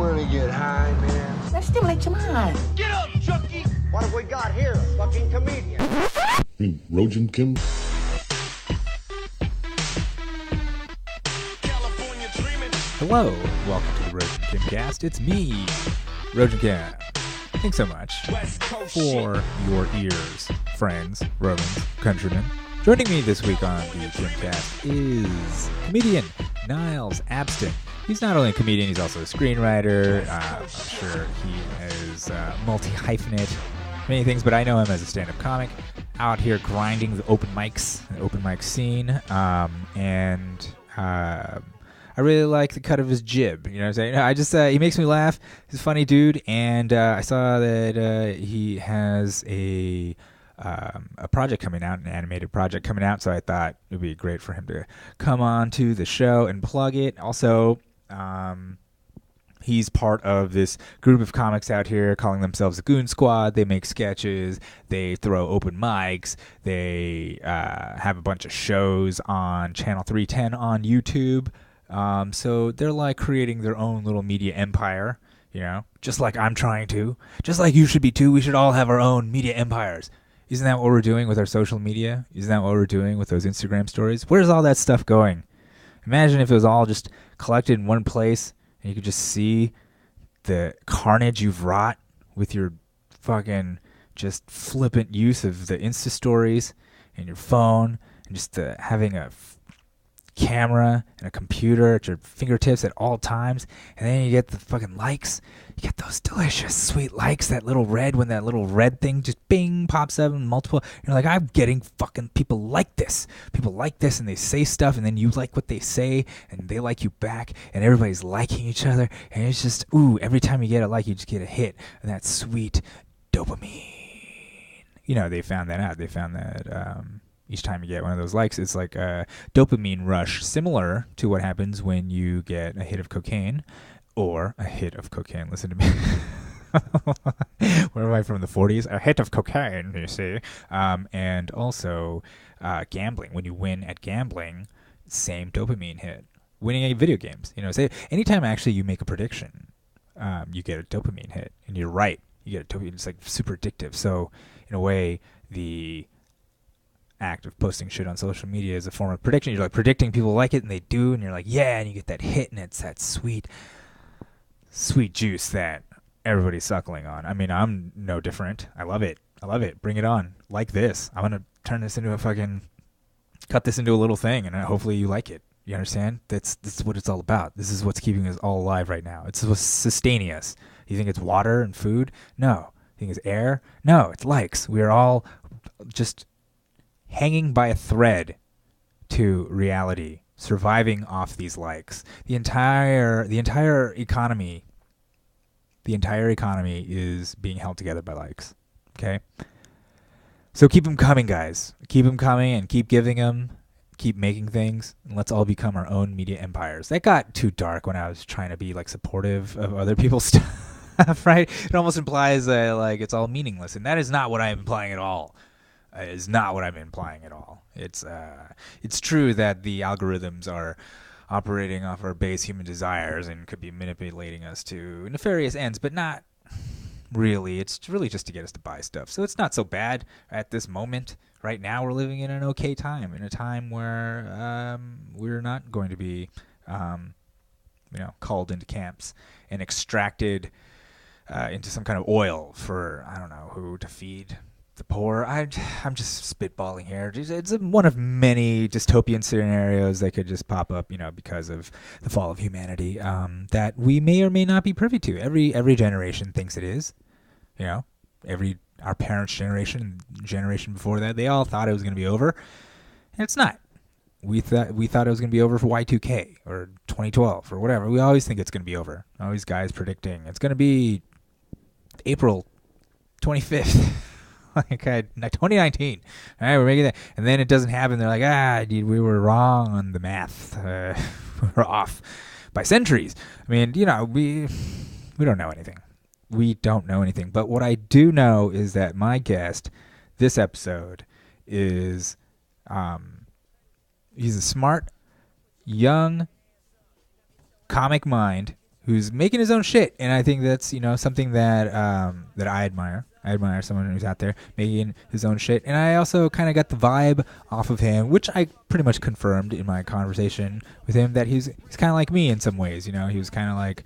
wanna get high, man? Let's stimulate your mind. Get up, Chucky! What have we got here? A fucking comedian. Rojan Kim. Hello, welcome to the Rojan Kim cast. It's me, Rojan Kim. Thanks so much for your ears, friends, Romans, countrymen. Joining me this week on the Kimcast is comedian Niles Abston. He's not only a comedian, he's also a screenwriter. I'm sure he is multi-hyphenate, many things, but I know him as a stand-up comic out here grinding the open mics, the open mic scene, I really like the cut of his jib. You know what I'm saying? He makes me laugh. He's a funny dude, and I saw that he has a project coming out, an animated project coming out, so I thought it would be great for him to come on to the show and plug it. Also, he's part of this group of comics out here calling themselves the Goon Squad. They make sketches. They throw open mics. They have a bunch of shows on Channel 310 on YouTube. So they're like creating their own little media empire, you know, just like I'm trying to, just like you should be too. We should all have our own media empires. Isn't that what we're doing with our social media? Isn't that what we're doing with those Instagram stories? Where's all that stuff going? Imagine if it was all just collected in one place and you could just see the carnage you've wrought with your fucking just flippant use of the Insta stories and your phone and just having a camera and a computer at your fingertips at all times, and then you get the fucking likes. You get those delicious sweet likes, that little red, when that little red thing just bing pops up in multiple. You're like, I'm getting fucking people like this, and they say stuff, and then you like what they say and they like you back, and everybody's liking each other, and it's just every time you get a like, you just get a hit, and that sweet dopamine. You know, they found that out. They found that each time you get one of those likes, it's like a dopamine rush, similar to what happens when you get a hit of cocaine or a hit of cocaine. Listen to me. Where am I from, the 40s? A hit of cocaine, you see. And also gambling. When you win at gambling, same dopamine hit. Winning at video games. You know, say anytime actually you make a prediction, you get a dopamine hit. And you're right. You get a dopamine. It's like super addictive. So in a way, the act of posting shit on social media is a form of prediction. You're like predicting people like it, and they do, and you're like, yeah, and you get that hit, and it's that sweet juice that everybody's suckling on. I mean, I'm no different. I love it. Bring it on. Like this. I'm gonna turn this into cut this into a little thing, and hopefully you like it. You understand? This is what it's all about. This is what's keeping us all alive right now. It's what's sustaining us. You think it's water and food? No. You think it's air? No. It's likes. We are all just hanging by a thread to reality, surviving off these likes. The entire economy is being held together by likes. Okay, so keep them coming, guys. Keep them coming, and keep giving them. Keep making things, and let's all become our own media empires. That got too dark when I was trying to be like supportive of other people's stuff. Right? It almost implies that like it's all meaningless, and that is not what I am implying at all. Is not what I'm implying at all. It's true that the algorithms are operating off our base human desires and could be manipulating us to nefarious ends, but not really. It's really just to get us to buy stuff. So it's not so bad at this moment. Right now we're living in an okay time, in a time where we're not going to be called into camps and extracted into some kind of oil for, I don't know who, to feed the poor. I'm just spitballing here. It's one of many dystopian scenarios that could just pop up, because of the fall of humanity, that we may or may not be privy to. Every generation thinks it is. Our parents' generation before that, they all thought it was going to be over, and it's not. We thought it was going to be over for Y2K or 2012 or whatever. We always think it's going to be over. Always guys predicting it's going to be April 25th. Like 2019, all right, we're making that, and then it doesn't happen. They're like, dude, we were wrong on the math. We're off by centuries. I mean, we don't know anything. We don't know anything. But what I do know is that my guest this episode is, he's a smart, young comic mind who's making his own shit, and I think that's something that that I admire. I admire someone who's out there making his own shit, and I also kind of got the vibe off of him, which I pretty much confirmed in my conversation with him, that he's kind of like me in some ways. He was kind of like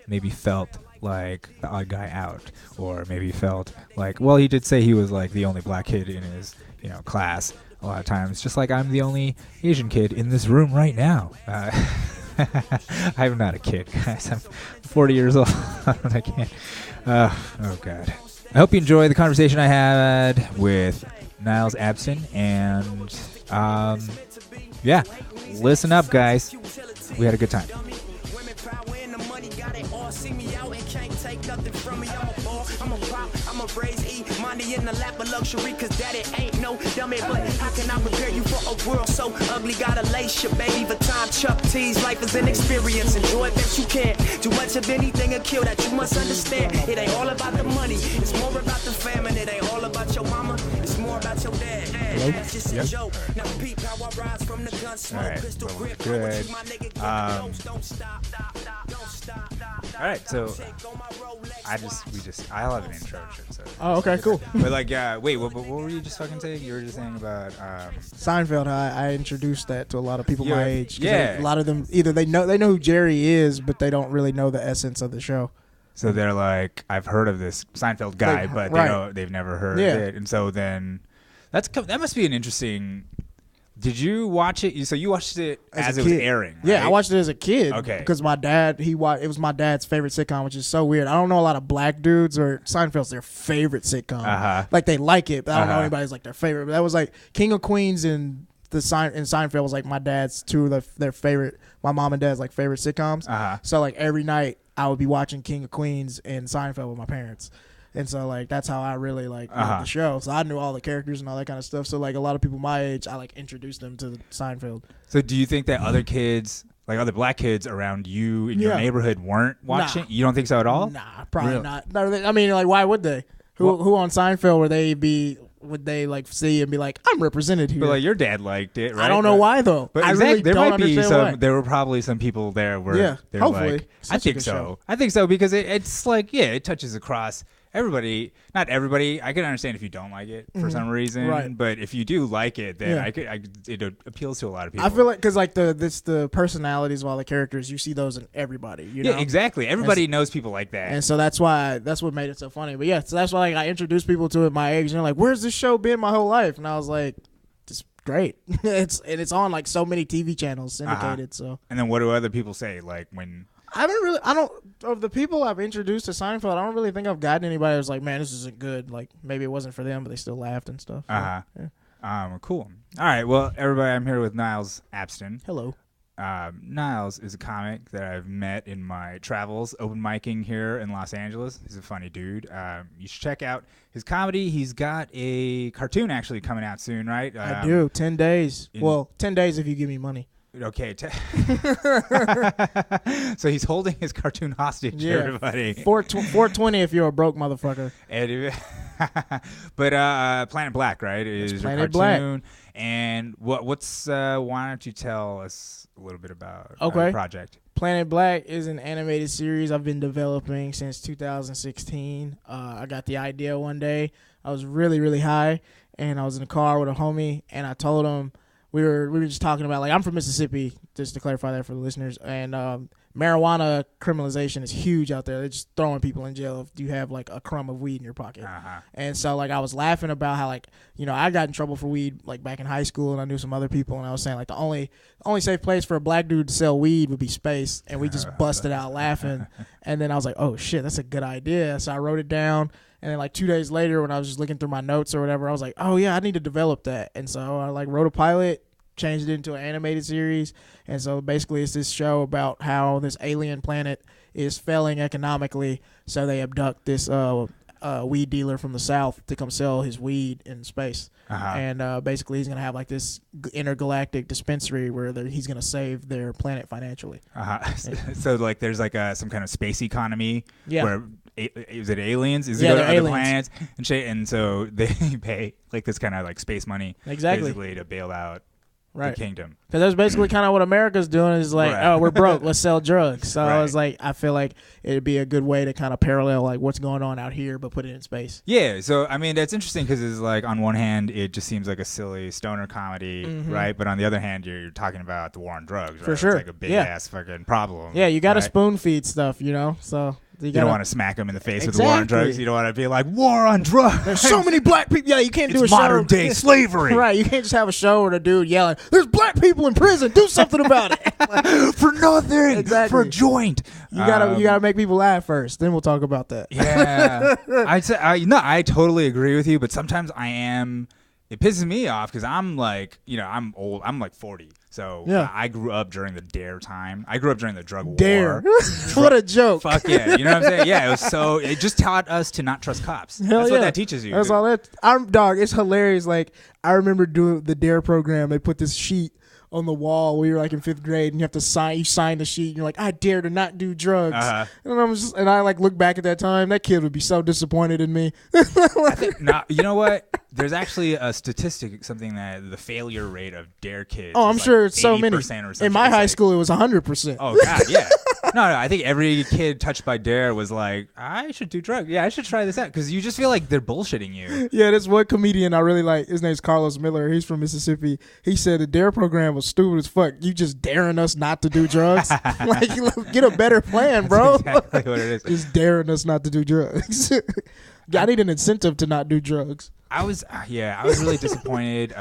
maybe felt like the odd guy out, or maybe felt like, well, he did say he was like the only black kid in his class a lot of times, just like I'm the only Asian kid in this room right now. I'm not a kid, guys. I'm 40 years old. I can't. Oh God. I hope you enjoy the conversation I had with Niles Abston, and yeah, listen up, guys. We had a good time. Money in the lap of luxury, cause daddy ain't no dummy. But how can I prepare you for a world so ugly? Gotta lace your baby the time Chuck T's. Life is an experience, enjoy it best you can. Too much of anything a kill, that you must understand. It ain't all about the money, it's more about the famine. It ain't all about your mama, it's more about your dad. That's just a joke. Now peep how I rise from the gun smoke. Pistol grip, good. All right, so I'll have an intro. Oh, okay, cool. But like, wait, what were you just fucking saying? You were just saying about Seinfeld. I introduced that to a lot of people my age. Yeah, a lot of them either they know who Jerry is, but they don't really know the essence of the show. So they're like, I've heard of this Seinfeld guy, but they've never heard of it, and so then that must be an interesting. Did you watch it? So you watched it as it was airing, right? Yeah, I watched it as a kid. Okay. Because my dad, it was my dad's favorite sitcom, which is so weird. I don't know a lot of black dudes or Seinfeld's their favorite sitcom. Like they like it, but I don't know anybody's like their favorite. But that was like King of Queens and Seinfeld was like my dad's two of their favorite. My mom and dad's like favorite sitcoms. So like every night I would be watching King of Queens and Seinfeld with my parents. And so, like, that's how I really, like, the show. So I knew all the characters and all that kind of stuff. So, like, a lot of people my age, I, like, introduced them to Seinfeld. So do you think that other kids, like other black kids around you in your neighborhood weren't watching? Nah. You don't think so at all? Nah, probably not. I mean, like, why would they? Who on Seinfeld would they like see and be like, I'm represented here? But like your dad liked it, right? I don't know why though. But I really there don't might be understand some. why. There were probably some people there where they're hopefully. like, I think so. I think so because it's like it touches across everybody. Not everybody. I can understand if you don't like it for some reason, right. But if you do like it, then it appeals to a lot of people. I feel like because like the personalities of all the characters, you see those in everybody. You know? Yeah, exactly. Everybody knows people like that, and so that's what made it so funny. But yeah, so that's why like I introduced people to it my age, and they're like, "Where's this show been my whole life?" And I was like, "It's great. it's on like so many TV channels syndicated." So and then what do other people say? Like when of the people I've introduced to Seinfeld, I don't really think I've gotten anybody who's like, man, this isn't good. Like maybe it wasn't for them, but they still laughed and stuff. Cool. All right. Well, everybody, I'm here with Niles Abston. Hello. Niles is a comic that I've met in my travels, open micing here in Los Angeles. He's a funny dude. You should check out his comedy. He's got a cartoon actually coming out soon, right? I do. 10 days. 10 days if you give me money. Okay. So he's holding his cartoon hostage, everybody. 420 if you're a broke motherfucker. But Planet Blak, right? Is Planet cartoon. Blak. And what's why don't you tell us a little bit about the project? Planet Blak is an animated series I've been developing since 2016. I got the idea one day. I was really, really high, and I was in the car with a homie, and I told him, we were just talking about, like, I'm from Mississippi, just to clarify that for the listeners, and marijuana criminalization is huge out there. They're just throwing people in jail if you have, like, a crumb of weed in your pocket. And so, like, I was laughing about how, like, you know, I got in trouble for weed, like, back in high school, and I knew some other people, and I was saying, like, the only safe place for a black dude to sell weed would be space, and we just busted out laughing. And then I was like, oh, shit, that's a good idea. So I wrote it down. And then, like, 2 days later, when I was just looking through my notes or whatever, I was like, oh, yeah, I need to develop that. And so I, like, wrote a pilot, changed it into an animated series. And so basically it's this show about how this alien planet is failing economically. So they abduct this weed dealer from the South to come sell his weed in space. And basically he's going to have, like, this intergalactic dispensary where he's going to save their planet financially. So, like, there's, like, some kind of space economy where... Is it aliens? Is it they're other aliens. planets and shit? And so they pay like this kind of like space money, basically, to bail out Right. the kingdom. Because that's basically kind of what America's doing is like, Right. oh, we're broke, let's sell drugs. So I Right. was like, I feel like it'd be a good way to kind of parallel like what's going on out here, but put it in space. Yeah, so I mean that's interesting because it's like on one hand it just seems like a silly stoner comedy, right? But on the other hand you're talking about the war on drugs, right? For sure. It's like a big ass fucking problem. Yeah, you got to right? spoon feed stuff, so you don't want to smack them in the face with the war on drugs. You don't want to be like war on drugs. There's so many black people. Yeah, you can't do a It's show. modern day slavery. Right, you can't just have a show where the dude yelling, "There's black people in prison. Do something about it." For nothing. Exactly. For a joint. You gotta make people laugh first. Then we'll talk about that. Yeah. I totally agree with you, but sometimes it pisses me off because I'm like, I'm old. I'm like 40. So I grew up during the DARE time. I grew up during the drug war. DARE. What a joke. Fuck yeah. You know what I'm saying? Yeah, it just taught us to not trust cops. That's what that teaches you. That's all that. Dog, it's hilarious. Like, I remember doing the DARE program. They put this sheet on the wall. We were like in 5th grade, and you have to sign the sheet, and you're like, I dare to not do drugs. And I like look back at that time, that kid would be so disappointed in me. You know what? There's actually a statistic, something that the failure rate of DARE kids. Oh, I'm sure it's so many. In my high school, it was 100%. Oh God, yeah. No, I think every kid touched by DARE was like, I should do drugs. Yeah, I should try this out because you just feel like they're bullshitting you. Yeah, there's one comedian I really like. His name's Carlos Miller. He's from Mississippi. He said the DARE program was stupid as fuck. You just daring us not to do drugs. Like, get a better plan, bro. That's exactly what it is. Just daring us not to do drugs. I need an incentive to not do drugs. I was really disappointed.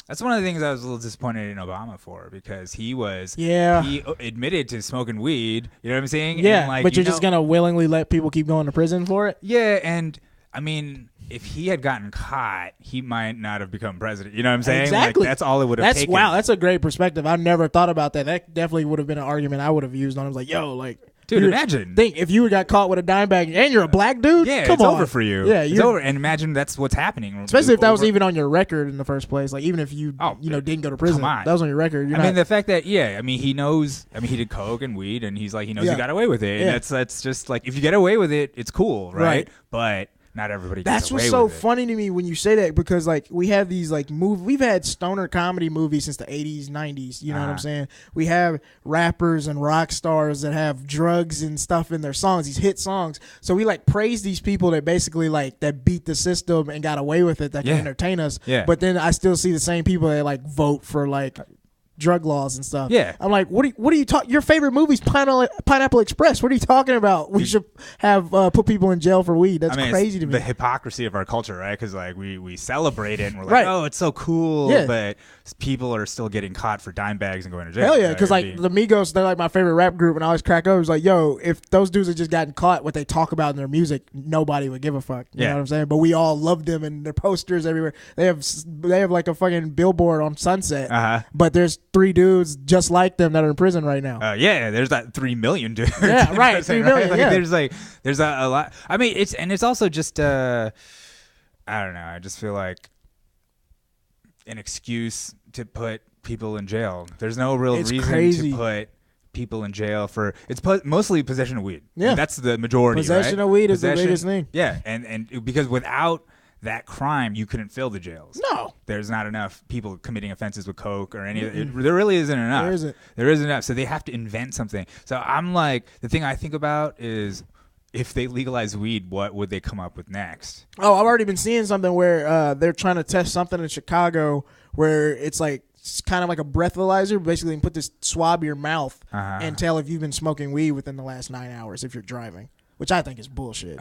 That's one of the things I was a little disappointed in Obama for because he admitted to smoking weed. You know what I'm saying? Yeah, and but you're just gonna willingly let people keep going to prison for it? Yeah, and I mean, if he had gotten caught, he might not have become president. You know what I'm saying? Exactly. Like, that's all it would have taken. Wow, that's a great perspective. I never thought about that. That definitely would have been an argument I would have used on him. Like, yo, like, dude, imagine. Think if you got caught with a dime bag and you're a black dude. Yeah, come it's on. over for you. Yeah, it's over. And imagine that's what's happening. Especially if that was even on your record in the first place. Like, even if you didn't go to prison, come on. that was on your record. I mean, the fact that he knows. I mean, he did coke and weed, and he's like, he knows he got away with it. And that's just like, if you get away with it, it's cool, right? But not everybody gets That's away what's so with it. funny to me when you say that, because like we have these like we've had stoner comedy movies since the 80s, 90s. You know what I'm saying? We have rappers and rock stars that have drugs and stuff in their songs, these hit songs. So we like praise these people that basically like that beat the system and got away with it, that can entertain us. Yeah. But then I still see the same people that like vote for like drug laws and stuff. Yeah. I'm like, what are you talking? Your favorite movie's Pineapple Express. What are you talking about? We should have put people in jail for weed. That's crazy to me. The hypocrisy of our culture, right? Because like we celebrate it and we're like, oh, it's so cool. Yeah. But people are still getting caught for dime bags and going to jail. Hell yeah, because like the Migos, they're like my favorite rap group, and I always crack up. It's like, yo, if those dudes had just gotten caught, what they talk about in their music, nobody would give a fuck. You know what I'm saying? But we all love them, and their posters everywhere. They have like a fucking billboard on Sunset, but there's 3 dudes just like them that are in prison right now. Yeah, there's that 3 million dudes. Yeah, right, 3 million. Like, yeah. There's a lot. I mean, it's also just I don't know. I just feel like an excuse to put people in jail. There's no real reason to put people in jail for mostly possession of weed. Yeah, and that's the majority. Possession of weed is the biggest thing. Yeah, and because without that crime, you couldn't fill the jails. No, there's not enough people committing offenses with coke or any of it. There really isn't enough. There isn't enough. So they have to invent something. So I'm like, the thing I think about is, if they legalize weed, what would they come up with next? Oh, I've already been seeing something where they're trying to test something in Chicago where it's like kind of like a breathalyzer. Basically, you can put this swab your mouth and tell if you've been smoking weed within the last 9 hours if you're driving, which I think is bullshit.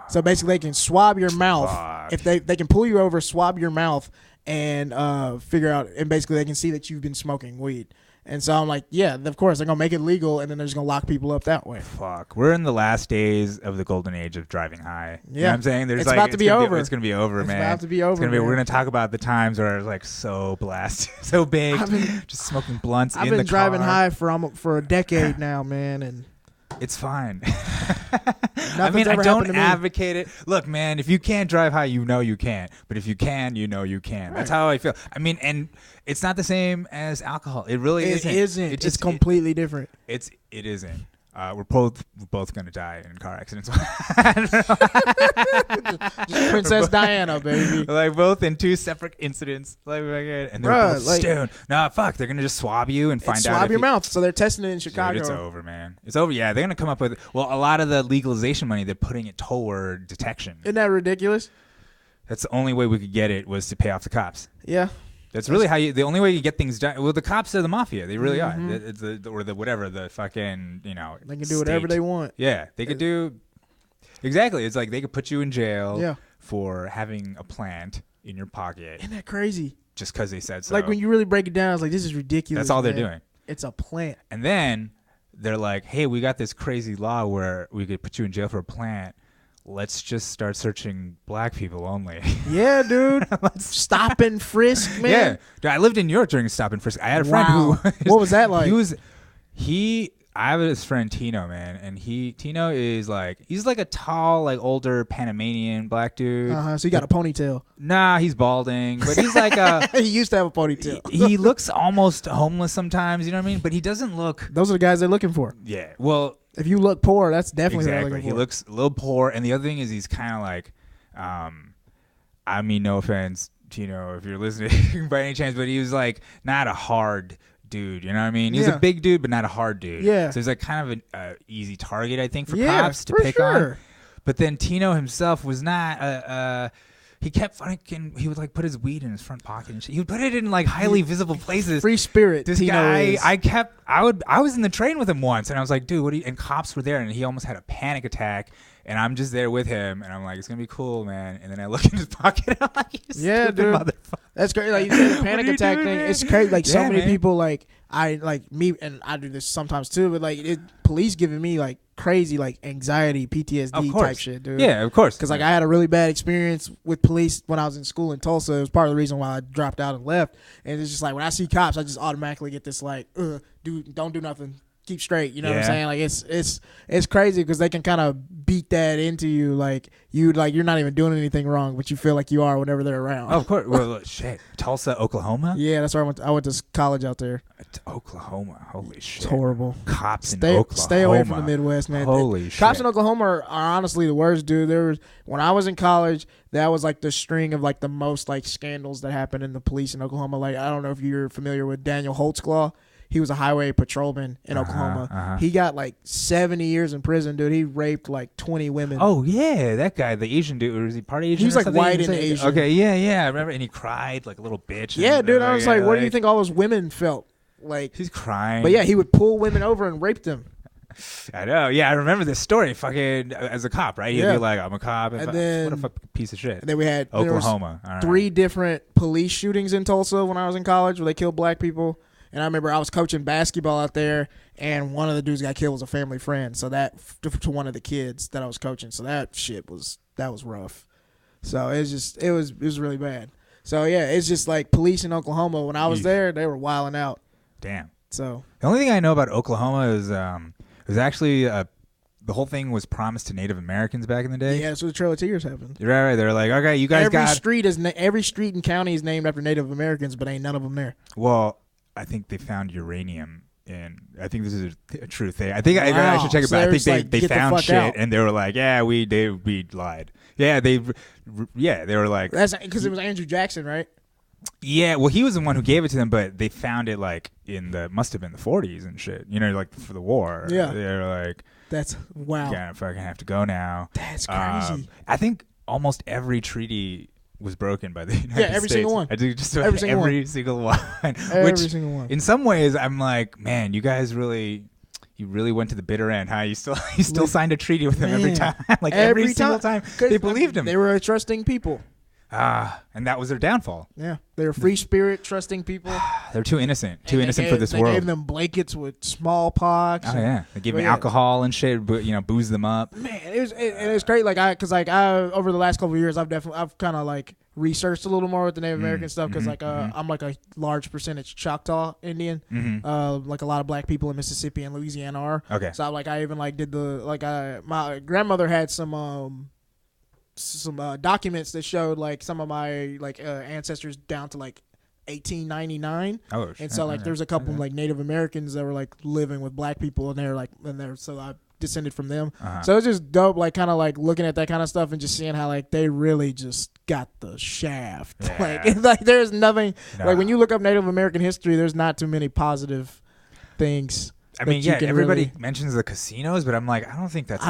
So basically, they can swab your mouth. If they can pull you over, swab your mouth, and figure out, and basically they can see that you've been smoking weed. And so I'm like, yeah, of course, they're going to make it legal, and then they're just going to lock people up that way. Fuck. We're in the last days of the golden age of driving high. Yeah. You know what I'm saying? It's about to be over. It's going to be over, man. It's about to be over. We're going to talk about the times where I was like so blasted, so big, just smoking blunts in the car. I've been driving high for a decade now, man, and it's fine. I mean, I don't advocate it. Look, man, if you can't drive high, you know you can't. But if you can, you know you can. Right. That's how I feel. I mean, and it's not the same as alcohol. It really isn't. It isn't. It's completely different. It isn't. we're both gonna die in car accidents. Just Princess Diana, baby. Like both in 2 separate incidents. Like, and they're both stoned. Nah, fuck. They're gonna just swab you and find out. Swab your mouth. So they're testing it in Chicago. Dude, it's over, man. It's over. Yeah, they're gonna come up with. Well, a lot of the legalization money, they're putting it toward detection. Isn't that ridiculous? That's the only way we could get it was to pay off the cops. Yeah. That's really how you. The only way you get things done. Well, the cops are the mafia. They really are. It's the whatever the fucking They can do whatever they want. Yeah, they could do. Exactly. It's like they could put you in jail. Yeah. For having a plant in your pocket. Isn't that crazy? Just because they said so. Like when you really break it down, it's like this is ridiculous. That's all man. they're doing. It's a plant. And then they're like, "Hey, we got this crazy law where we could put you in jail for a plant. Let's just start searching black people only." Yeah, dude. Stop and frisk, man. Yeah, dude, I lived in New York during stop and frisk. I had a friend who. What was that like? I have this friend Tino, man, and Tino is like he's like a tall, like older Panamanian black dude. So he got a ponytail. Nah, he's balding, but he's like a. He used to have a ponytail. He looks almost homeless sometimes, you know what I mean? But he doesn't look. Those are the guys they're looking for. Yeah, well. If you look poor, that's definitely exactly. what they're looking for. He looks a little poor, and the other thing is he's kind of like, I mean, no offense, Tino, if you're listening by any chance, but he was like not a hard dude, you know what I mean? He's a big dude, but not a hard dude. Yeah. So he's like kind of an easy target, I think, for cops to pick on. But then Tino himself was not he kept fucking. He would like put his weed in his front pocket and shit. He would put it in like highly visible places. Free spirit. This Tino guy, is. I was in the train with him once, and I was like, dude, what? And cops were there, and he almost had a panic attack. And I'm just there with him, and I'm like, it's gonna be cool, man. And then I look in his pocket, and I'm like, you stupid dude. motherfucker. That's great. Like you said, the panic attack thing. Man? It's crazy. Like so many man. people, like I like me, and I do this sometimes too. But like police giving me like crazy like anxiety, PTSD type shit, dude. Yeah, of course. Because like I had a really bad experience with police when I was in school in Tulsa. It was part of the reason why I dropped out and left. And it's just like when I see cops, I just automatically get this like, dude, don't do nothing. Keep straight, you know what I'm saying? Like it's crazy because they can kind of beat that into you, like you're not even doing anything wrong, but you feel like you are whenever they're around. Oh, of course. Well, shit, Tulsa, Oklahoma. Yeah, that's where I went to college out there. Oklahoma, holy shit, it's horrible. Cops in Oklahoma. Stay away from the Midwest, man. Holy shit. Cops in Oklahoma are honestly the worst, dude. When I was in college, that was like the string of like the most like scandals that happened in the police in Oklahoma. Like I don't know if you're familiar with Daniel Holtzclaw. He was a highway patrolman in Oklahoma. He got like 70 years in prison, dude. He raped like 20 women. Oh, yeah. That guy, the Asian dude. Or was he part Asian? He was like white and Asian. Okay, yeah. I remember. And he cried like a little bitch. Yeah, and, dude. I was like, what do you think all those women felt? Like he's crying. But yeah, he would pull women over and rape them. I know. Yeah, I remember this story. Fucking as a cop, right? He'd be like, "I'm a cop." And then what a fucking piece of shit. And then we had Oklahoma. 3 different police shootings in Tulsa when I was in college, where they killed black people. And I remember I was coaching basketball out there, and one of the dudes got killed was a family friend. So that to one of the kids that I was coaching. So that shit was rough. So it was really bad. So yeah, it's just like police in Oklahoma. When I was there, they were wilding out. Damn. So the only thing I know about Oklahoma is actually the whole thing was promised to Native Americans back in the day. Yeah, that's what the Trail of Tears happened. You're right. They're like, okay, you guys every street and county is named after Native Americans, but ain't none of them there. Well, I think they found uranium, and I think this is a true thing. I think I should check it, but I think they found shit, and they were like, yeah, we lied. Yeah, they were like, that's because it was Andrew Jackson, right? Yeah, well, he was the one who gave it to them, but they found it like must have been the 40s and shit. You know, like for the war. Yeah, they're like, that's wow. You gotta fucking have to go now. That's crazy. I think almost every treaty was broken by the United States. Yeah, every single one. I do just every single one. Every single one. In some ways, I'm like, man, you guys really went to the bitter end, huh? You still signed a treaty with them every time, like every single time. They believed him. They were a trusting people. And that was their downfall. Yeah, they were free spirit, trusting people. They're too innocent for this world. They gave them blankets with smallpox. Oh yeah, they gave them alcohol and shit, but booze them up. Man, it was great. Like I over the last couple of years, I've kind of like researched a little more with the Native American stuff because I'm like a large percentage Choctaw Indian. Like a lot of black people in Mississippi and Louisiana are. Okay. So I even like did my grandmother had some documents that showed like some of my ancestors down to like 1899. Oh, And so like there's a couple like Native Americans that were like living with black people, and so I descended from them. So it's just dope, like kind of like looking at that kind of stuff and just seeing how like they really just got the shaft. Yeah. Like there's nothing like when you look up Native American history, there's not too many positive things. I mean, yeah, everybody mentions the casinos, but I'm like, I don't think that's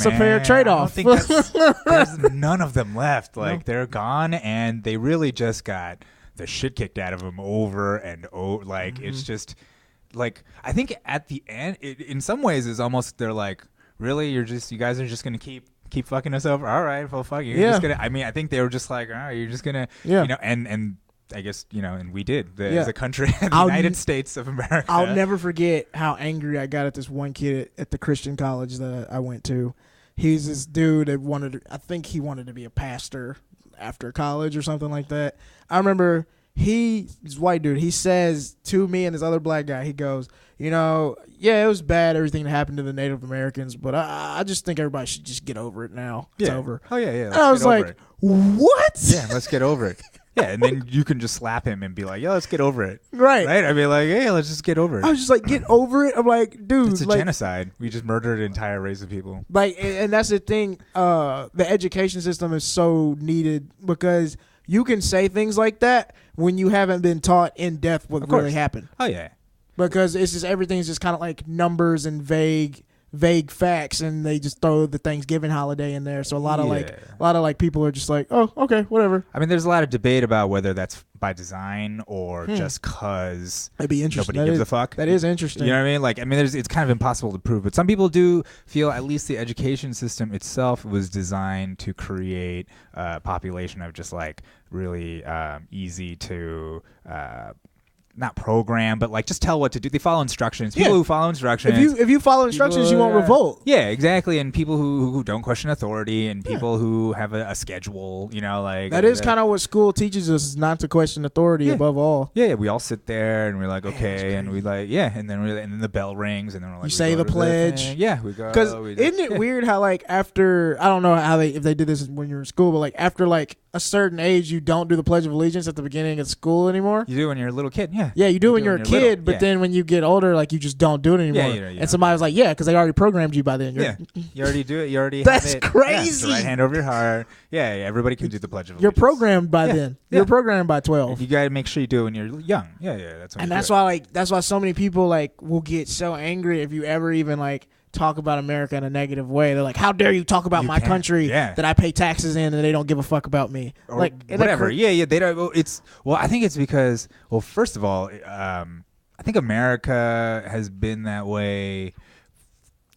a fair trade-off. I don't think there's none of them left. Like, they're gone, and they really just got the shit kicked out of them over and over. Like, it's just, like, I think at the end, in some ways, it's almost, they're like, really, you guys are just going to keep fucking us over? All right, well, fuck you. Just gonna, I mean, I think they were just like, all right, you're just going to, you know, and I guess, you know, and we did as a country, the United States of America. I'll never forget how angry I got at this one kid at the Christian college that I went to. He's this dude that I think he wanted to be a pastor after college or something like that. I remember he's a white dude. He says to me and this other black guy, he goes, you know, yeah, it was bad, everything that happened to the Native Americans, but I just think everybody should just get over it now. It's over. Oh, yeah. And I was like, what? Yeah, let's get over it. Yeah, and then you can just slap him and be like, "Yo, let's get over it." Right? I mean, like, "Hey, let's just get over it." I was just like, "Get over it." I'm like, dude, it's a like, genocide. We just murdered an entire race of people. Like, and that's the thing. The education system is so needed because you can say things like that when you haven't been taught in depth what really happened. Oh yeah, because it's just everything's just kind of like numbers and vague facts, and they just throw the Thanksgiving holiday in there. So a lot of people are just like, oh, okay, whatever. I mean, there's a lot of debate about whether that's by design or just cause it'd be interesting. Nobody gives a fuck. That is interesting. You know what I mean? Like, it's kind of impossible to prove, but some people do feel at least the education system itself was designed to create a population of just like really easy to not program, but like just tell what to do. They follow instructions. People who follow instructions. If you follow instructions, you won't revolt. Yeah, exactly. And people who don't question authority, and people who have a schedule. You know, like that is kind of what school teaches us, is not to question authority above all. Yeah, we all sit there and we're like, okay, and we like, and then the bell rings, and then we're like, you say the pledge. Yeah, we go. Because isn't it weird how like after, I don't know how if they did this when you were in school, but like after like a certain age, you don't do the Pledge of Allegiance at the beginning of school anymore. You do when you're a little kid, yeah. Yeah, you do when you're a kid, but then when you get older, like you just don't do it anymore. And somebody was like, yeah, because they already programmed you by then. You already do it. You already That's have it. crazy. Yeah, right hand over your heart. Yeah, everybody can do the Pledge of Allegiance. You're programmed by then. You're programmed by 12. You got to make sure you do it when you're young. Yeah, that's why so many people like will get so angry if you ever even like talk about America in a negative way. They're like, how dare you talk about my country that I pay taxes in, and they don't give a fuck about me. Or like whatever. They don't. I think it's because, well, first of all, I think America has been that way,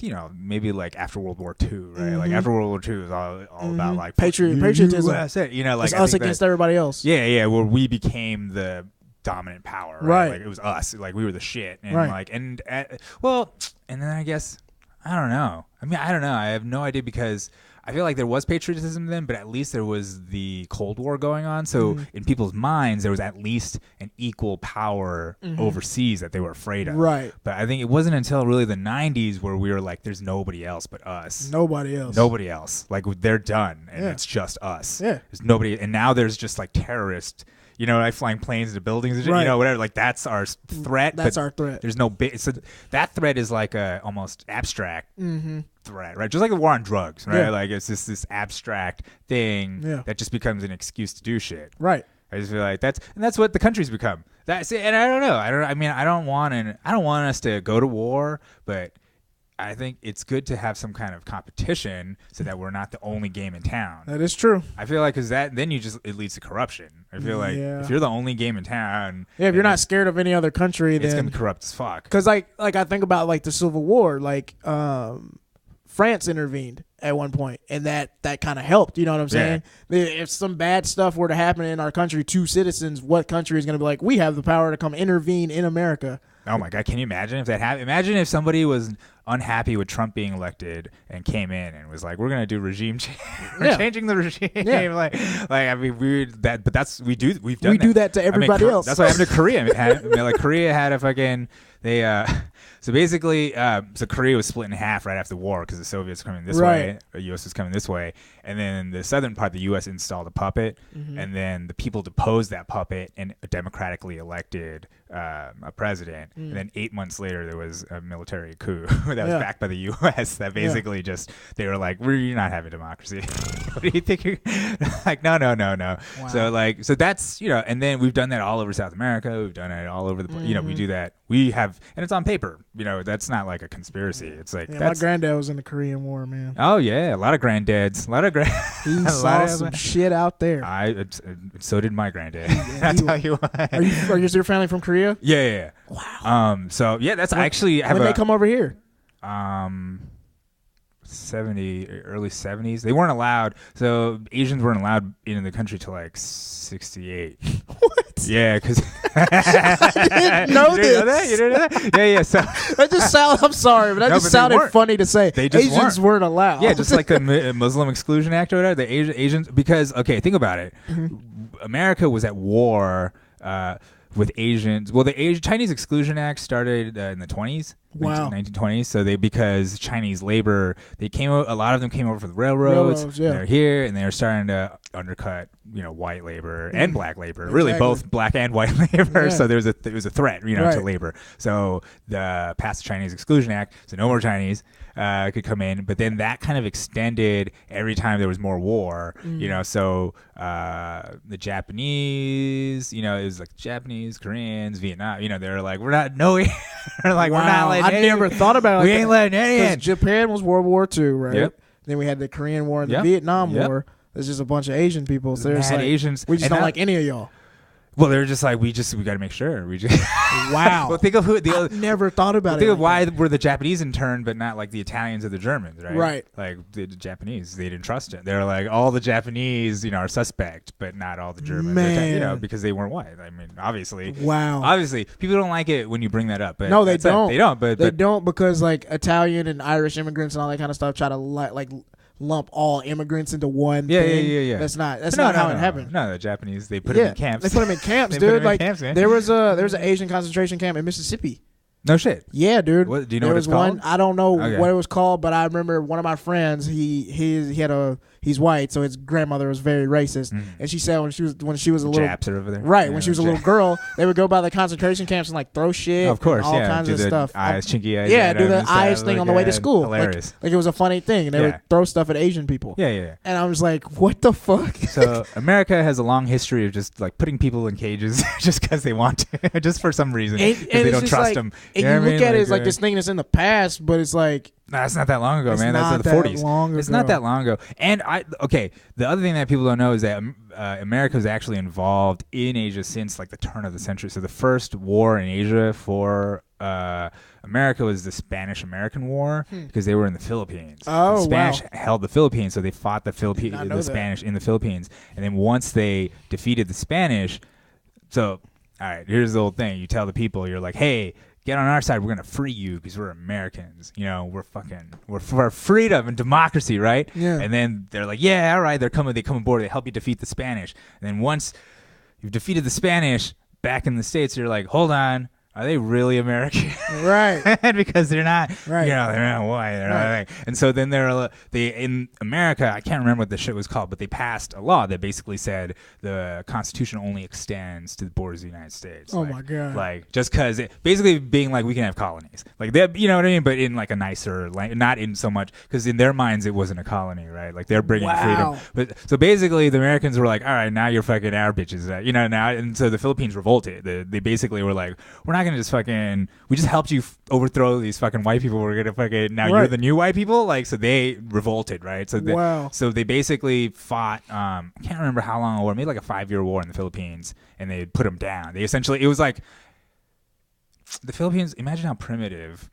you know, maybe like after World War II, right? Like after World War II, it was all about like patriotism. USA, you know, like it's us against everybody else. Yeah, where we became the dominant power, right? Like it was us, like we were the shit, and and then I guess I don't know. I mean, I don't know. I have no idea, because I feel like there was patriotism then, but at least there was the Cold War going on. So in people's minds, there was at least an equal power overseas that they were afraid of. Right. But I think it wasn't until really the 90s where we were like, there's nobody else but us. Nobody else. Like, they're done, and it's just us. Yeah. There's nobody. And now there's just like terrorists, you know, like flying planes into buildings and shit, you know, whatever. Like, that's our threat. That's our threat. There's no so that threat is like a almost abstract threat, right? Just like the war on drugs, right? Like, it's just this abstract thing that just becomes an excuse to do shit. Right. I just feel like that's what the country's become. That's it. And I don't know. I don't want us to go to war, but I think it's good to have some kind of competition so that we're not the only game in town. That is true. I feel like, because then it leads to corruption. I feel like if you're the only game in town, if you're not scared of any other country, it's then gonna be corrupt as fuck. Because like I think about like the Civil War, like France intervened at one point, and that kind of helped. You know what I'm saying? If some bad stuff were to happen in our country to citizens, what country is going to be like, we have the power to come intervene in America? Oh my God! Can you imagine if that happened? Imagine if somebody was unhappy with Trump being elected and came in and was like, we're gonna do regime change. We're Yeah. changing the regime. Yeah. like I mean, we've done We do that to everybody else. That's what happened to Korea. Like Korea had a fucking so basically so Korea was split in half right after the war because the Soviets were coming this way, the U.S. was coming this way, and then the southern part, the U.S. installed a puppet, and then the people deposed that puppet and democratically elected a president, and then 8 months later there was a military coup that was backed by the U.S. that basically just they were like, you're not having democracy. What do you think? You're like, no. Wow. So that's and then we've done that all over South America. We've done it all over the we do that. We have, and it's on paper. That's not like a conspiracy. It's like my granddad was in the Korean War, man. Oh yeah, a lot of granddads, He saw some shit out there. So did my granddad. I'll tell you what. Are your family from Korea? Yeah. Wow. So yeah, that's actually when they come over here. 70, early 70s. They weren't allowed. So Asians weren't allowed in the country till like 68. What? Yeah, because I didn't know this. You didn't know that? Yeah. So that just sounds. I'm sorry, but that just sounded funny to say. They just Asians weren't allowed. Yeah, just like the Muslim Exclusion Act or whatever. The Asians, because think about it. America was at war with Asians. Well, the Chinese Exclusion Act started in the 20s. Wow. 1920s. So because Chinese labor, a lot of them came over for the railroads. Yeah. They're here and they're starting to undercut, white labor and black labor. Exactly. Really, both black and white labor. Yeah. So there was a threat, to labor. So passed the Chinese Exclusion Act. So no more Chinese could come in. But then that kind of extended every time there was more war. So the Japanese, it was like Japanese, Koreans, Vietnam. They're like, we're not we're not letting. I never thought about it. We ain't letting any in. Japan was World War II, right? Yep. Then we had the Korean War and the Vietnam War. There's just a bunch of Asian people. So there's Asians. We just don't like any of y'all. Well, they're just like, we got to make sure. We just wow. Well, think of who I never thought about it. Think of why were the Japanese in turn, but not like the Italians or the Germans, right? Right. Like the Japanese, they didn't trust it. They're like, all the Japanese, are suspect, but not all the Germans. Man. Because they weren't white. I mean, obviously. Wow. Obviously, people don't like it when you bring that up. But no, they don't. They don't. But they don't because like Italian and Irish immigrants and all that kind of stuff try to like lump all immigrants into one thing. Yeah. That's not how it happened. No, the Japanese, they put them in camps. They put them in camps, dude. Like there was an Asian concentration camp in Mississippi. No shit. Yeah, dude. What, do you know what it's called? I don't know what it was called, but I remember one of my friends. He's white, so his grandmother was very racist, and she said when she was a little Japs are over there. Right, when she was a little girl, they would go by the concentration camps and like throw shit, of course, all kinds do of the stuff. Eyes, chinky eyes. Yeah, do the eyes thing on the way to school. Hilarious. Like it was a funny thing, and they would throw stuff at Asian people. Yeah. And I was like, what the fuck? So America has a long history of just like putting people in cages just because they want to, just for some reason, because they don't trust them. And you look at it as like this thing that's in the past, but it's like. Nah, it's not that long ago, man. That's in the 40s. It's not that long ago. And the other thing that people don't know is that America was actually involved in Asia since like the turn of the century. So the first war in Asia for America was the Spanish-American War because they were in the Philippines. Oh, the Spanish held the Philippines, so they fought the Spanish in the Philippines. And then once they defeated the Spanish, so all right, here's the whole thing. You tell the people, you're like, hey, get on our side. We're gonna free you because we're Americans. We're for freedom and democracy, right? Yeah. And then they're like, yeah, all right. They come aboard. They help you defeat the Spanish. And then once you've defeated the Spanish back in the States, you're like, hold on. Are they really American? Right. Because they're not, right. They're not white. They're not white. And so then they in America, I can't remember what the shit was called, but they passed a law that basically said the Constitution only extends to the borders of the United States. Oh my God. Like just because basically being like we can have colonies, like that, you know what I mean? But in like a nicer, not in so much because in their minds it wasn't a colony, right? Like they're bringing freedom. But so basically the Americans were like, all right, now you're fucking our bitches, now. And so the Philippines revolted. They basically were like, we're not gonna just fucking, we just helped you overthrow these fucking white people. We're gonna fucking now you're the new white people. Like so they revolted, right? So so they basically fought. I can't remember how long a war, maybe like a 5-year war in the Philippines, and they put them down. They essentially, it was like the Philippines. Imagine how primitive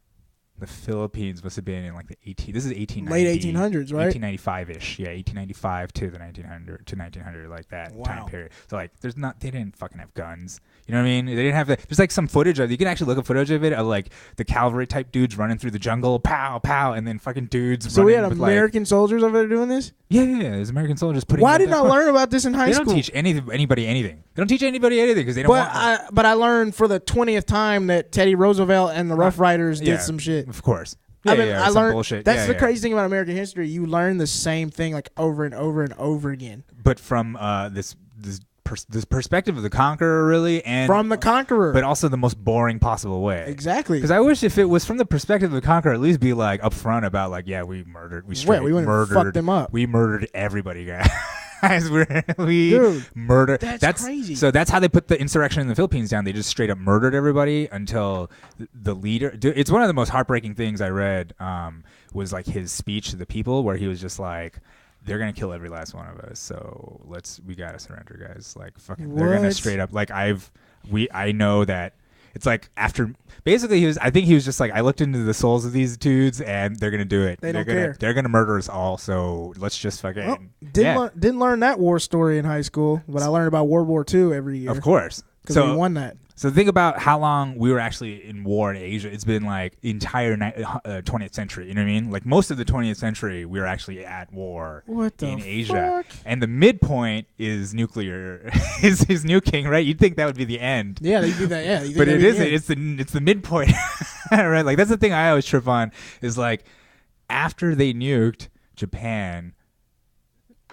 The Philippines must have been in like the this is 1890, late 1800s, right? 1895-ish. Yeah, 1895 to the 1900, like that time period. So like, they didn't fucking have guns. You know what I mean? They didn't have there's like some footage of, you can actually look up footage of it, of like the cavalry type dudes running through the jungle, pow, pow, and then fucking dudes So we had with American soldiers over there doing this? Yeah, there's American soldiers putting. Why didn't I learn about this in high school? They don't teach anybody anything. They don't teach anybody anything because they don't want. But I learned for the 20th time that Teddy Roosevelt and the Rough Riders did some shit. Of course. I learned bullshit. That's the crazy thing about American history. You learn the same thing like over and over and over again. But from this perspective of the conqueror, really, and from the conqueror, but also the most boring possible way. Exactly. Because I wish if it was from the perspective of the conqueror, at least be like upfront about like, yeah, we murdered, we fucked them up. We murdered everybody, guys. we Dude, murdered. That's crazy. So that's how they put the insurrection in the Philippines down. They just straight up murdered everybody until the leader. Dude, it's one of the most heartbreaking things I read. Was like his speech to the people, where he was just like, they're gonna kill every last one of us, so we gotta surrender, guys. Like fucking, they're gonna straight up like I know that it's like after basically I think he was just like, I looked into the souls of these dudes and they're gonna do it. They're gonna care. They're gonna murder us all. So let's just fucking. Didn't learn that war story in high school, but I learned about World War II every year. Of course, because we won that. So think about how long we were actually in war in Asia. It's been like entire 20th century. You know what I mean? Like most of the 20th century, we were actually at war in Asia. And the midpoint is nuclear. is Nuking, right? You'd think that would be the end. Yeah, they do that. Yeah, but it isn't. It's the midpoint, right? Like that's the thing I always trip on is like after they nuked Japan,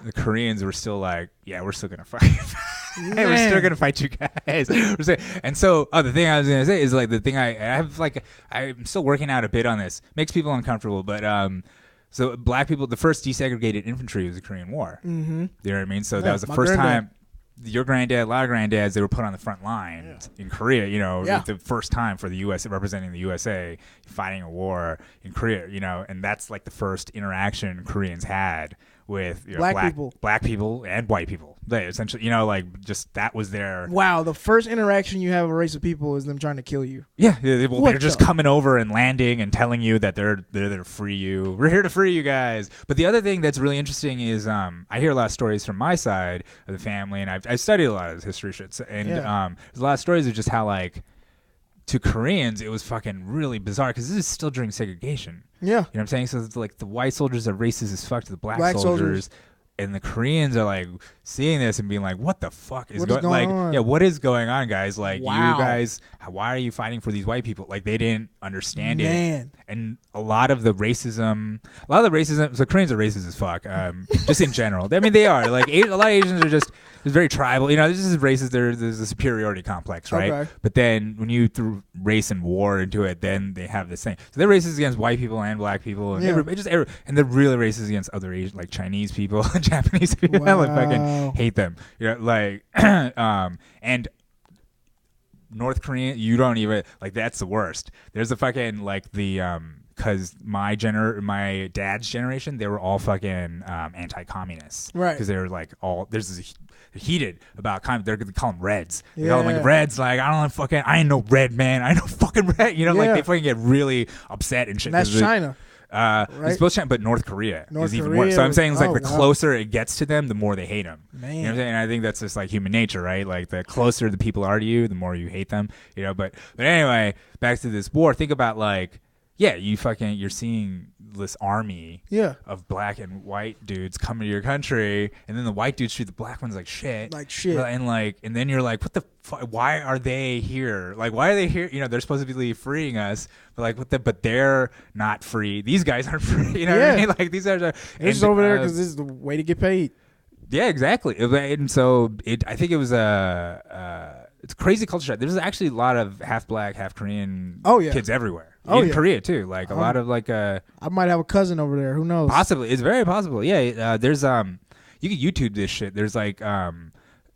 the Koreans were still like, yeah, we're still gonna fight. Hey, we're still gonna fight you guys. And so, the thing I was gonna say is like the thing I have like I'm still working out a bit on this. Makes people uncomfortable, but so black people, the first desegregated infantry was the Korean War. Mm-hmm. You know what I mean? So that was the first time. Your granddad, a lot of granddads, they were put on the front lines in Korea. You know, the first time for the U.S. representing the USA fighting a war in Korea. You know, and that's like the first interaction Koreans had with black people and white people. They essentially, you know, like just that was their. Wow, the first interaction you have with a race of people is them trying to kill you. Yeah, they're just coming over and landing and telling you that they're there to free you. We're here to free you guys. But the other thing that's really interesting is I hear a lot of stories from my side of the family, and I've studied a lot of this history shit, and there's a lot of stories of just how like to Koreans it was fucking really bizarre because this is still during segregation. Yeah. You know what I'm saying? So it's like the white soldiers are racist as fuck to the black soldiers. And the Koreans are like seeing this and being like, "What the fuck is going on? Yeah, what is going on, guys? Like, you guys, why are you fighting for these white people? Like, they didn't understand it." And a lot of the racism. So Koreans are racist as fuck. Just in general. I mean, they are. Like, a lot of Asians are just very tribal. You know, this is racist. There's a superiority complex, right? Okay. But then when you threw race and war into it, then they have this thing. So they're racist against white people and black people, and and they're really racist against other Asian, like Chinese people. Japanese people. Wow. I fucking hate them. You know, like and North Korean, you don't even like that's the worst. There's a fucking like the because my dad's generation, they were all fucking anti-communists, right? Because they were like all they're heated about they're gonna call them Reds. They call them like Reds. Like I ain't no red man. I ain't no fucking red. You know, like they fucking get really upset and shit. And that's China. Right? It's both China, but North Korea is even worse. So I'm saying it's like the closer it gets to them, the more they hate them. Man. You know what I'm saying? And I think that's just like human nature, right? Like the closer the people are to you, the more you hate them. You know, but anyway, back to this war. Think about like, you're seeing this army of black and white dudes coming to your country, and then the white dudes treat the black ones like shit. And then you're like, what the fuck? Why are they here? Like, why are they here? You know, they're supposed to be freeing us, but like, but they're not free. These guys aren't free. You know what I mean? Like these guys are. They're just over there because this is the way to get paid. Yeah, exactly. And so I think it was it's a crazy culture shock. There's actually a lot of half black, half Korean kids everywhere. In Korea too, like a lot of like I might have a cousin over there. Who knows? Possibly, it's very possible. Yeah, there's you can YouTube this shit. There's like a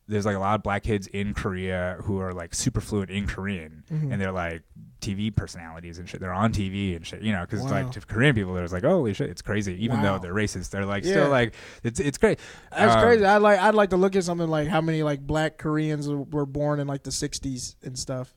lot of black kids in Korea who are like super fluent in Korean, and they're like TV personalities and shit. They're on TV and shit, you know, because like to Korean people, there's like, holy shit, it's crazy. Even though they're racist, they're like still like it's great. That's crazy. I'd like to look at something like how many like black Koreans were born in like the '60s and stuff.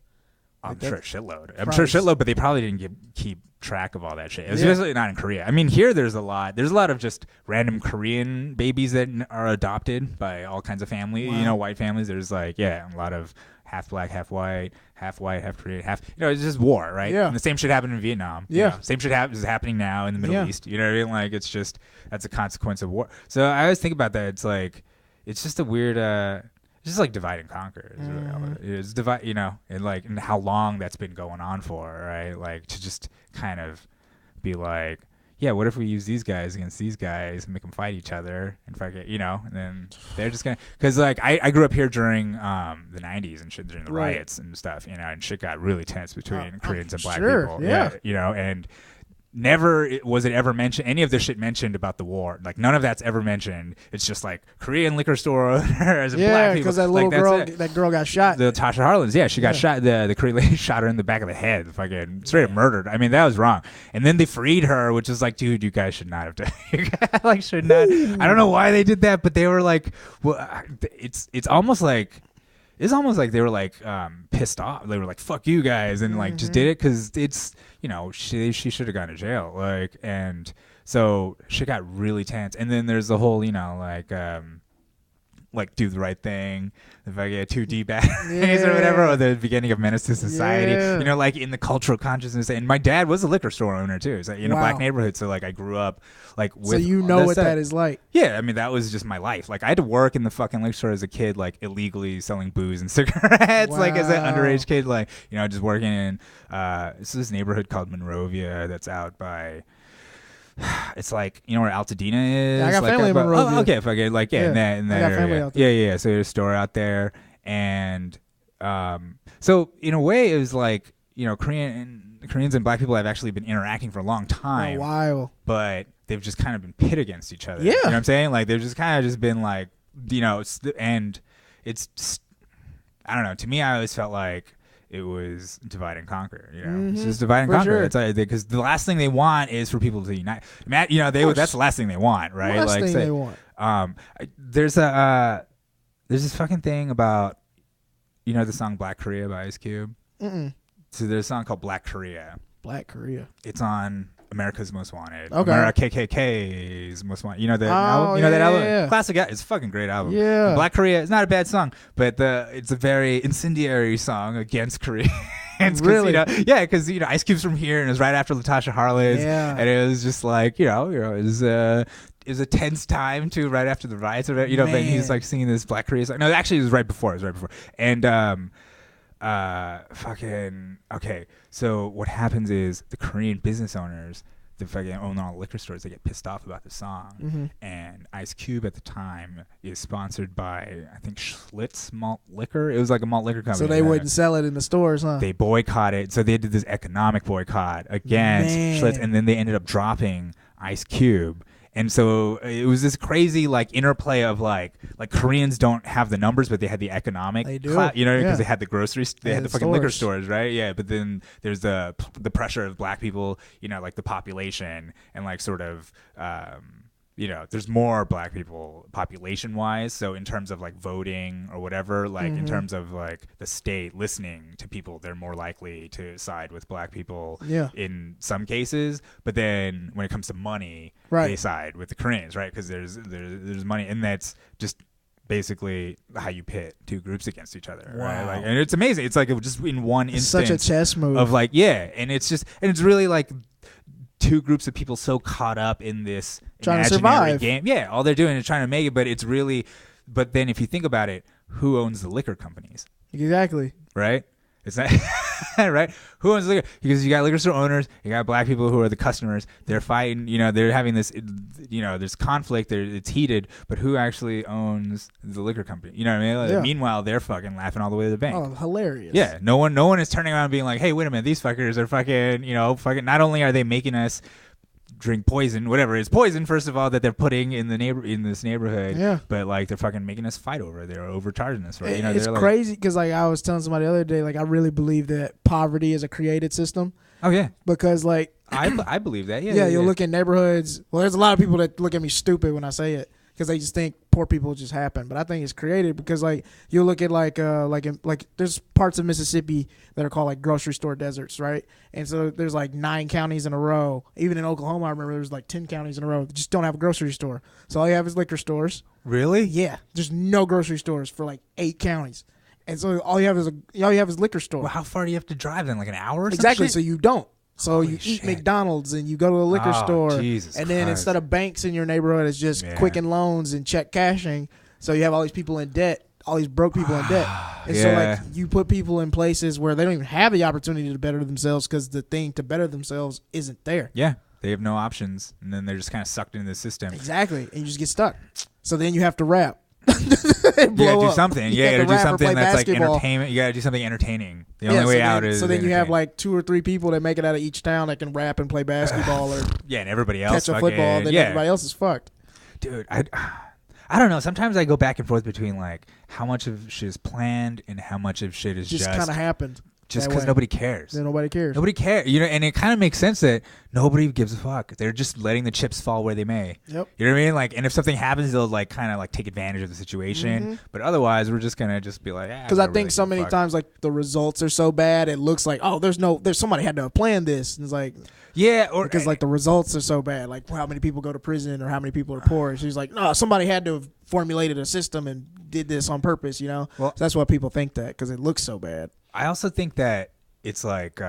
I'm sure shitload, but they probably didn't keep track of all that shit. Especially not in Korea. I mean, here there's a lot of just random Korean babies that are adopted by all kinds of family, white families. There's a lot of half black, half white, half Korean, it's just war, right? Yeah. And the same shit happened in Vietnam. Yeah. Same shit is happening now in the Middle East. You know what I mean? Like, it's just, that's a consequence of war. So I always think about that. It's like, it's just a weird, it's just like divide and conquer. It's divide, and how long that's been going on for, right? Like, to just kind of be like, yeah, what if we use these guys against these guys and make them fight each other and fuck it, and then they're just gonna, because I grew up here during the 90s and shit, during the riots and stuff, and shit got really tense between Koreans and black people, and never was it ever mentioned, any of this shit mentioned about the war. Like, none of that's ever mentioned. It's just like Korean liquor store owners and black people. Because that little girl got shot. The Tasha Harlins, she got shot. The Korean lady shot her in the back of the head, fucking straight up murdered. I mean, that was wrong. And then they freed her, which is like, dude, you guys should not have done. Should not. I don't know why they did that, but they were like, well, it's almost like. It's almost like they were pissed off. They were like, "Fuck you guys," and just did it because it's she should have gone to jail. And so shit got really tense. And then there's the whole do the right thing, if I get too deep at or whatever, or the beginning of Menace to Society, in the cultural consciousness. And my dad was a liquor store owner too, so black neighborhood. So I grew up with. So what that is like. Yeah, I mean, that was just my life. I had to work in the fucking liquor store as a kid, illegally selling booze and cigarettes, as an underage kid, just working in it's this neighborhood called Monrovia that's out by. It's where Altadena is. Yeah, I got family in Monrovia. Oh, okay, in that area. Yeah. So there's a store out there, and so in a way, it was Koreans and black people have actually been interacting for a long time. A while, but they've just kind of been pit against each other. Yeah, you know what I'm saying? They've just kind of just been and it's I don't know. To me, I always felt like it was divide and conquer, It's just divide and conquer. Sure. Because the last thing they want is for people to unite. That's the last thing they want, right? Last thing they want. There's this fucking thing about, the song Black Korea by Ice Cube? Mm-mm. So there's a song called Black Korea. Black Korea. It's on America's Most Wanted. Okay. KKK's Most Wanted. That album? That album? Yeah. Classic. It's a fucking great album. Yeah. Black Korea is not a bad song, but it's a very incendiary song against Korea. Really? Because Ice Cube's from here, and it was right after Latasha Harlins, and it was just it was a tense time too, right after the riots, but he's singing this Black Korea song. No, actually, it was right before. And okay. So what happens is the Korean business owners, the fucking own all the liquor stores, they get pissed off about the song. Mm-hmm. And Ice Cube at the time is sponsored by, I think, Schlitz Malt Liquor. It was like a malt liquor company. So they wouldn't sell it in the stores, huh? They boycotted. So they did this economic boycott against Schlitz, and then they ended up dropping Ice Cube. And so it was this crazy interplay of Koreans don't have the numbers, but they had the economic, they do. Because they had the groceries, they had the fucking stores. liquor stores, right? Yeah, but then there's the pressure of black people, the population, and there's more black people population wise. So in terms of voting or whatever, in terms of the state listening to people, they're more likely to side with black people in some cases. But then when it comes to money, they side with the Koreans, right? Because there's money, and that's just basically how you pit two groups against each other, right? And it's amazing. It's just in one instance, such a chess move of and it's really two groups of people so caught up in this trying imaginary to survive game. Yeah, all they're doing is trying to make it, but then if you think about it, who owns the liquor companies? Exactly. Right? It's not right? Who owns liquor? Because you got liquor store owners, you got black people who are the customers. They're fighting, they're having this, there's conflict, it's heated, but who actually owns the liquor company? You know what I mean? Meanwhile, they're fucking laughing all the way to the bank. Oh, hilarious. Yeah, no one is turning around and being like, hey, wait a minute, these fuckers are fucking, not only are they making us drink poison, whatever it's poison, first of all, that they're putting in this neighborhood, but they're fucking making us fight over it. They're overcharging us, right? It's crazy because I was telling somebody the other day, I really believe that poverty is a created system. Oh yeah, because I believe that. Yeah, you'll look at neighborhoods. Well, there's a lot of people that look at me stupid when I say it. because they just think poor people just happen. But I think it's created because like you look at like there's parts of Mississippi that are called like grocery store deserts, right? And so there's like 9 counties in a row. Even in Oklahoma, I remember there's like 10 counties in a row that just don't have a grocery store. So all you have is liquor stores. Really? Yeah, there's no grocery stores for like 8 counties. And so all you have is liquor store. Well, how far do you have to drive then? Like an hour or something? Exactly. So you don't. So Holy you eat shit. McDonald's and you go to a liquor store. Jesus and then Christ. instead of banks in your neighborhood, it's just Quicken Loans and check cashing. So you have all these people in debt, all these broke people in debt. And so like you put people in places where they don't even have the opportunity to better themselves because the thing to better themselves isn't there. Yeah. They have no options. And then they're just kind of sucked into the system. Exactly. And you just get stuck. So then you have to rap. You gotta do something. You You gotta have to do rap or something play that's like basketball. entertainment. You gotta do something entertaining. The only way out is so then you have entertain. like 2 or 3 people that make it out of each town that can rap and play basketball or yeah, and everybody else catch a fucking- football. Then everybody else is fucked. Dude, I don't know. Sometimes I go back and forth between like how much of shit is planned and how much of shit is Just kind of happened. just that because way. nobody cares. Yeah, nobody cares. Nobody cares, you know, and it kind of makes sense that nobody gives a fuck. They're just letting the chips fall where they may. Yep. You know what I mean? Like, and if something happens, they'll like kind of like take advantage of the situation. But otherwise, we're just gonna just be like, Because I think so many times like the results are so bad, it looks like there's somebody had to have planned this. And it's like or because like the results are so bad, like how many people go to prison or how many people are poor. And she's like, no, somebody had to have formulated a system and did this on purpose. You know, Well, so that's why people think that because it looks so bad. I also think that it's like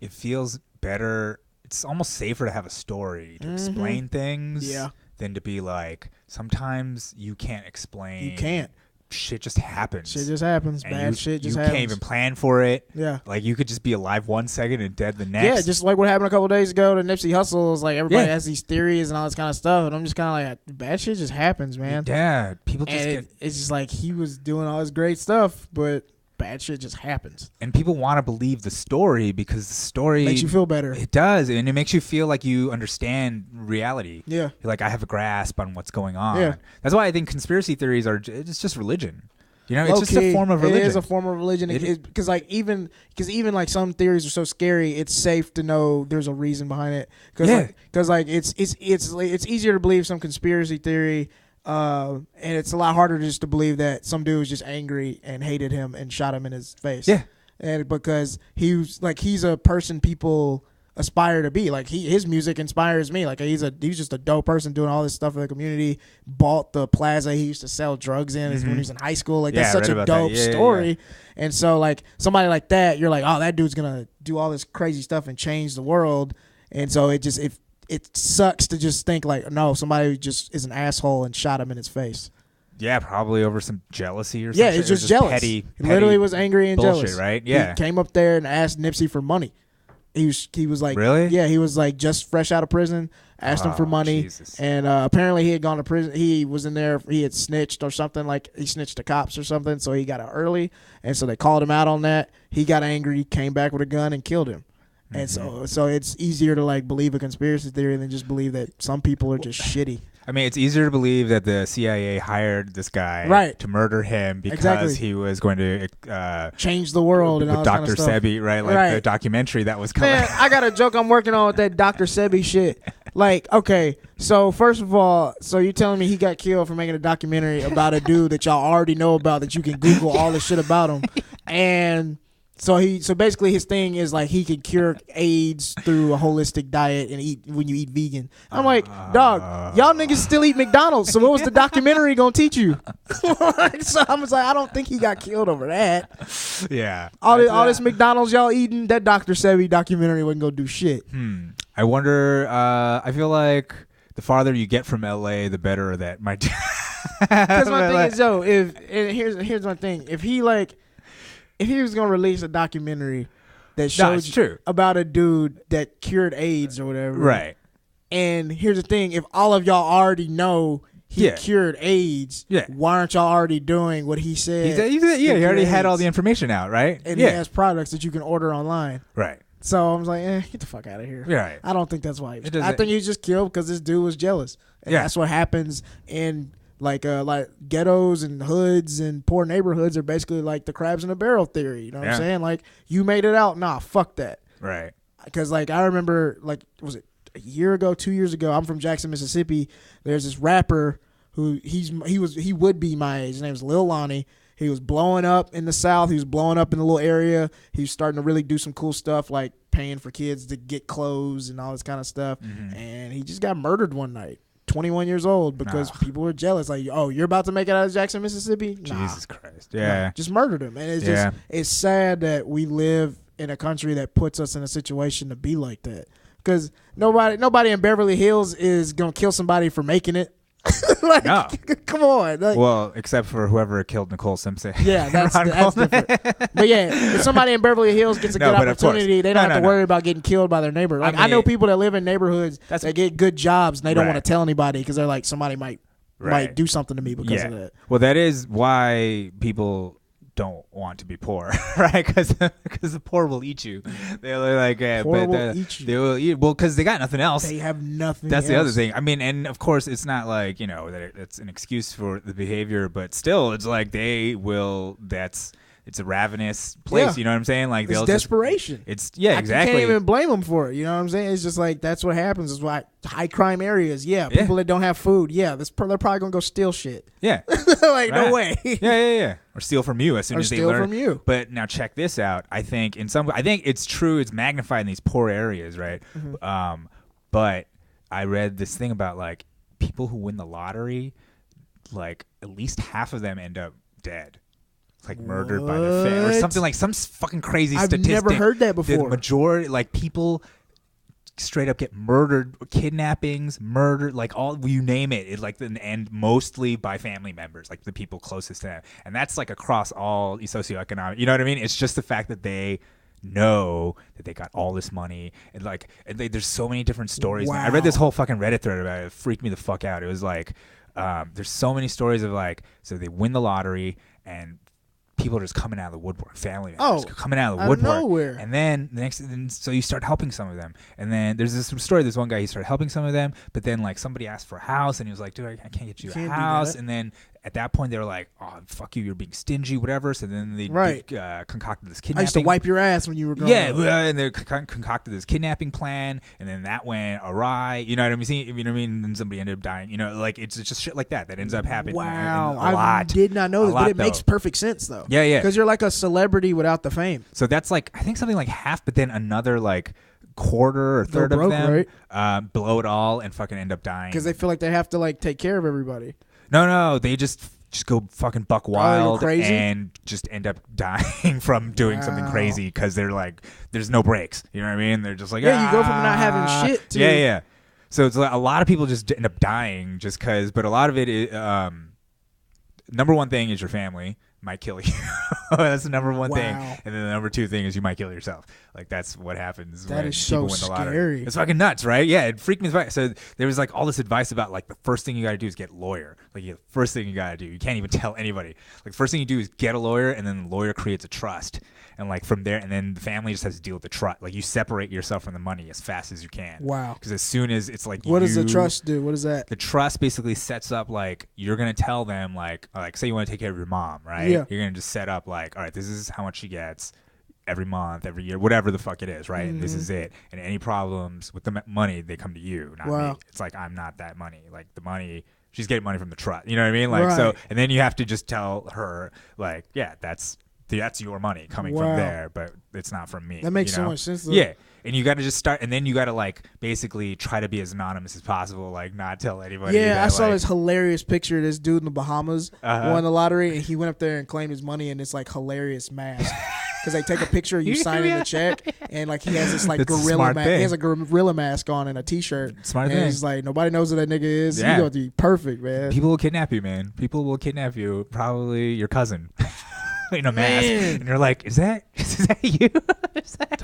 it feels better. It's almost safer to have a story to explain things than to be like sometimes you can't explain. You can't. Shit just happens. Shit just happens. And Bad shit just you happens. can't even plan for it. Yeah. Like you could just be alive 1 second and dead the next. Yeah, just like what happened a couple days ago to Nipsey Hussle. Is like everybody Yeah. has these theories and all this kind of stuff, and I'm just kind of like, bad shit just happens, man. Yeah, people just And it's just like he was doing all this great stuff, but bad shit just happens. and people want to believe the story because the story Makes you feel better. It does, and it makes you feel like you understand reality. Yeah. You're like, I have a grasp on what's going on. Yeah. That's why I think conspiracy theories it's just religion. You know, it's just a Low-key, form of religion. It is a form of religion because even like some theories are so scary, it's safe to know there's a reason behind it. Because it's easier to believe some conspiracy theory, and it's a lot harder just to believe that some dude was just angry and hated him and shot him in his face. Yeah, and because he's a person people aspire to be. Like his music inspires me. Like he's just a dope person doing all this stuff for the community. Bought the plaza he used to sell drugs in when he was in high school. Like that's such a dope story. And so like somebody like that, you're like, oh, that dude's gonna do all this crazy stuff and change the world. And so it sucks to just think like, no, somebody just is an asshole and shot him in his face. Yeah, probably over some jealousy or something. Yeah, it's just jealous. Petty, he literally was angry and bullshit, jealous. Right? Yeah. He came up there and asked Nipsey for money. He was like, really? Yeah, he was like just fresh out of prison, asked him for money. Jesus. And apparently he had gone to prison. He was in there, he had snitched or something, like he snitched to cops or something, so he got out early. And so they called him out on that. He got angry, came back with a gun and killed him. And so it's easier to like believe a conspiracy theory than just believe that some people are just shitty. I mean, it's easier to believe that the CIA hired this guy to murder him because he was going to change the world and all with that Dr. kind of stuff. Sebi, right? Like the documentary that was coming. Man, I got a joke I'm working on with that Dr. Sebi shit. Like, okay, so first of all, so you're telling me he got killed for making a documentary about a dude that y'all already know about, that you can Google all this shit about him. And so basically his thing is like he can cure AIDS through a holistic diet and eat when you eat vegan. I'm like, dog, y'all niggas still eat McDonald's. So what was the documentary gonna teach you? So I was like, I don't think he got killed over that. Yeah. All this McDonald's y'all eating, that Dr. Sebi documentary wasn't gonna do shit. I wonder. I feel like the farther you get from LA, the better that might. Because my thing is, yo, here's my thing. If he was gonna release a documentary that shows true. about a dude that cured AIDS or whatever, Right. And here's the thing: if all of y'all already know he cured AIDS, why aren't y'all already doing what he said? He already had all the information out, right? And he has products that you can order online, right? So I was like, get the fuck out of here. Right. I don't think that's why. I think he was just killed because this dude was jealous, and that's what happens in. Like ghettos and hoods and poor neighborhoods are basically like the crabs in a barrel theory. You know what I'm saying? Like, you made it out. Nah, fuck that. Right. Because like I remember, like, was it a year ago, 2 years ago. I'm from Jackson, Mississippi. There's this rapper who he would be my age. His name's Lil Lonnie. He was blowing up in the South. He was blowing up in the little area. He was starting to really do some cool stuff like paying for kids to get clothes and all this kind of stuff. Mm-hmm. And he just got murdered one night, 21 years old, because people were jealous. Like, oh, you're about to make it out of Jackson, Mississippi? Nah. Jesus Christ. Yeah. Nah, just murdered him. And it's it's sad that we live in a country that puts us in a situation to be like that. Because nobody in Beverly Hills is going to kill somebody for making it. Like, no. Come on. Like, well, except for whoever killed Nicole Simpson. Yeah, that's different. But yeah, if somebody in Beverly Hills gets a good opportunity, they don't have to worry about getting killed by their neighbor. Like, I know people that live in neighborhoods that get good jobs and they don't want to tell anybody because they're like, somebody might do something to me because of that. Well, that is why people don't want to be poor, right? Because the poor will eat you. They're like, poor will eat you. They will eat. Well, because they got nothing else. They have nothing. That's else. The other thing. I mean, and of course, it's not like that it's an excuse for the behavior, but still, it's like they will. It's a ravenous place. Yeah. You know what I'm saying? Like it's desperation. Exactly. I can't even blame them for it. You know what I'm saying? It's just like that's what happens. It's why high crime areas. Yeah, people that don't have food. Yeah, they're probably gonna go steal shit. Yeah, like no way. Yeah. Or steal from you as soon as they learn. Or steal from you. But now check this out. I think it's true. It's magnified in these poor areas, right? Mm-hmm. But I read this thing about like people who win the lottery, like at least half of them end up dead. Like murdered by the family or something, like some fucking crazy statistic. I've never heard that before. The majority, like people straight up get murdered, kidnappings, murder, like all, you name it. It's like and mostly by family members, like the people closest to them. And that's like across all socioeconomic, you know what I mean? It's just the fact that they know that they got all this money and there's so many different stories. Wow. I read this whole fucking Reddit thread about it. It freaked me the fuck out. It was like, there's so many stories of like, so they win the lottery and people are just coming out of the woodwork, family members coming out of the woodwork. Nowhere. And then so you start helping some of them. And then there's this story, this one guy, he started helping some of them, but then like somebody asked for a house and he was like, dude, I can't get you a house. And then at that point they were like, oh, fuck you, you're being stingy, whatever. So then they concocted this kidnapping. I used to wipe your ass when you were growing up. And they concocted this kidnapping plan, and then that went awry. You know what I mean? You know what I mean? And somebody ended up dying. You know, like it's just shit like that ends up happening. Wow, a lot. I did not know this, but it makes perfect sense though. Yeah. Because you're like a celebrity without the fame. So that's like, I think something like half, but then another like quarter or third of them blow it all and fucking end up dying because they feel like they have to like take care of everybody. No, they just go fucking buck wild crazy? And just end up dying from doing something crazy because they're like, there's no breaks. You know what I mean? They're just like, you go from not having shit to yeah. So it's like a lot of people just end up dying just because, but a lot of it is number one thing is your family might kill you. That's the number one thing. And then the number two thing is you might kill yourself. Like that's what happens when people win the lottery. Scary. It's fucking nuts, right? Yeah, it freaked me out. So there was like all this advice about like the first thing you got to do is get a lawyer. Like the first thing you got to do. You can't even tell anybody. Like the first thing you do is get a lawyer, and then the lawyer creates a trust. And like from there, and then the family just has to deal with the trust. Like you separate yourself from the money as fast as you can. Wow. Because as soon as it's like, what does the trust do? What is that? The trust basically sets up like you're gonna tell them like say you want to take care of your mom, right? Yeah. You're gonna just set up like, all right, this is how much she gets every month, every year, whatever the fuck it is, right? Mm-hmm. And this is it. And any problems with the money, they come to you, not me. It's like I'm not that money. Like the money. She's getting money from the trust. You know what I mean? Like so, and then you have to just tell her like, yeah, that's your money coming from there, but it's not from me. That makes so much sense though. Yeah. And you got to just start, and then you got to like basically try to be as anonymous as possible, like not tell anybody. Yeah, I saw this hilarious picture of this dude in the Bahamas won the lottery, and he went up there and claimed his money in this like hilarious mask. Because they take a picture of you signing the check, and like he has this like gorilla mask. He has a gorilla mask on and a T-shirt. Smart and thing. He's like, nobody knows who that nigga is. Yeah. He's going to be perfect, man. People will kidnap you, man. People will kidnap you. Probably your cousin. In a mask, and you're like, is that you?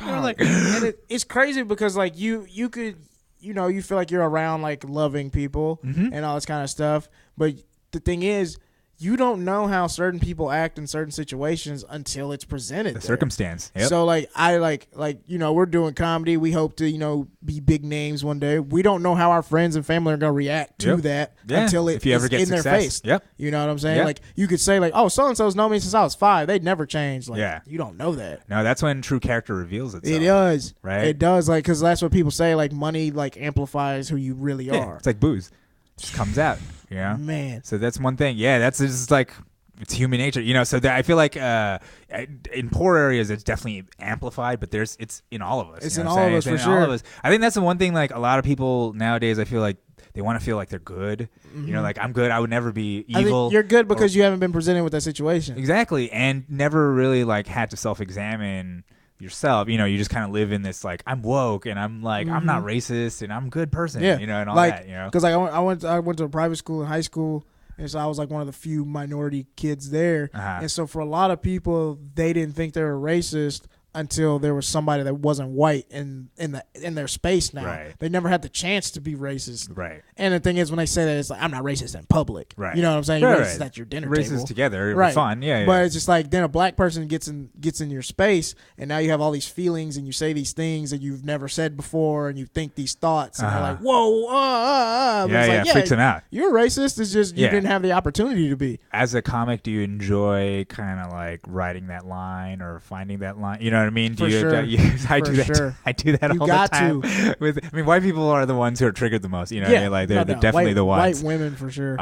You're like, and it's crazy because like you could, you feel like you're around like loving people and all this kind of stuff, but the thing is, you don't know how certain people act in certain situations until it's presented. The there. circumstance. Yep. So like I like we're doing comedy. We hope to be big names one day. We don't know how our friends and family are gonna react to that until if you ever get in success. their face. Yep. You know what I'm saying? Yep. Like you could say like, oh, so and so's known me since I was 5. They'd never change. Like, Yeah. You don't know that. No, that's when true character reveals itself. It does. Right. It does. Like because that's what people say. Like money like amplifies who you really are. It's like booze. It just comes out. You know? Man. So that's one thing. Yeah, that's just like it's human nature, so that I feel like in poor areas it's definitely amplified, but it's in all of us. It's you in know all of us for sure. All of us. I think that's the one thing. Like a lot of people nowadays, I feel like they want to feel like they're good. Mm-hmm. Like I'm good. I would never be evil. I think you're good because you haven't been presented with that situation. Exactly, and never really like had to self-examine yourself. You just kind of live in this like I'm woke and I'm like I'm not racist and I'm a good person. Yeah. And all like, that. Because I went to a private school in high school. And so I was like one of the few minority kids there. And so for a lot of people, they didn't think they were racist until there was somebody that wasn't white in their space now. Right. They never had the chance to be racist. Right. And the thing is, when they say that, it's like, I'm not racist in public. Right. You know what I'm saying? You're Right, racist right. at your dinner Racist table. together. Right. Fun. Yeah. But it's just like then a black person gets in your space, and now you have all these feelings, and you say these things that you've never said before, and you think these thoughts, and they're like, whoa, But it's like, freaks them out. You're racist. It's just you didn't have the opportunity to be. As a comic, do you enjoy kind of like writing that line or finding that line? You know what I mean? For sure. I do that. Sure. I do that You all got the time. to. White people are the ones who are triggered the most. You know what I mean? Like they're definitely the ones. White women for sure.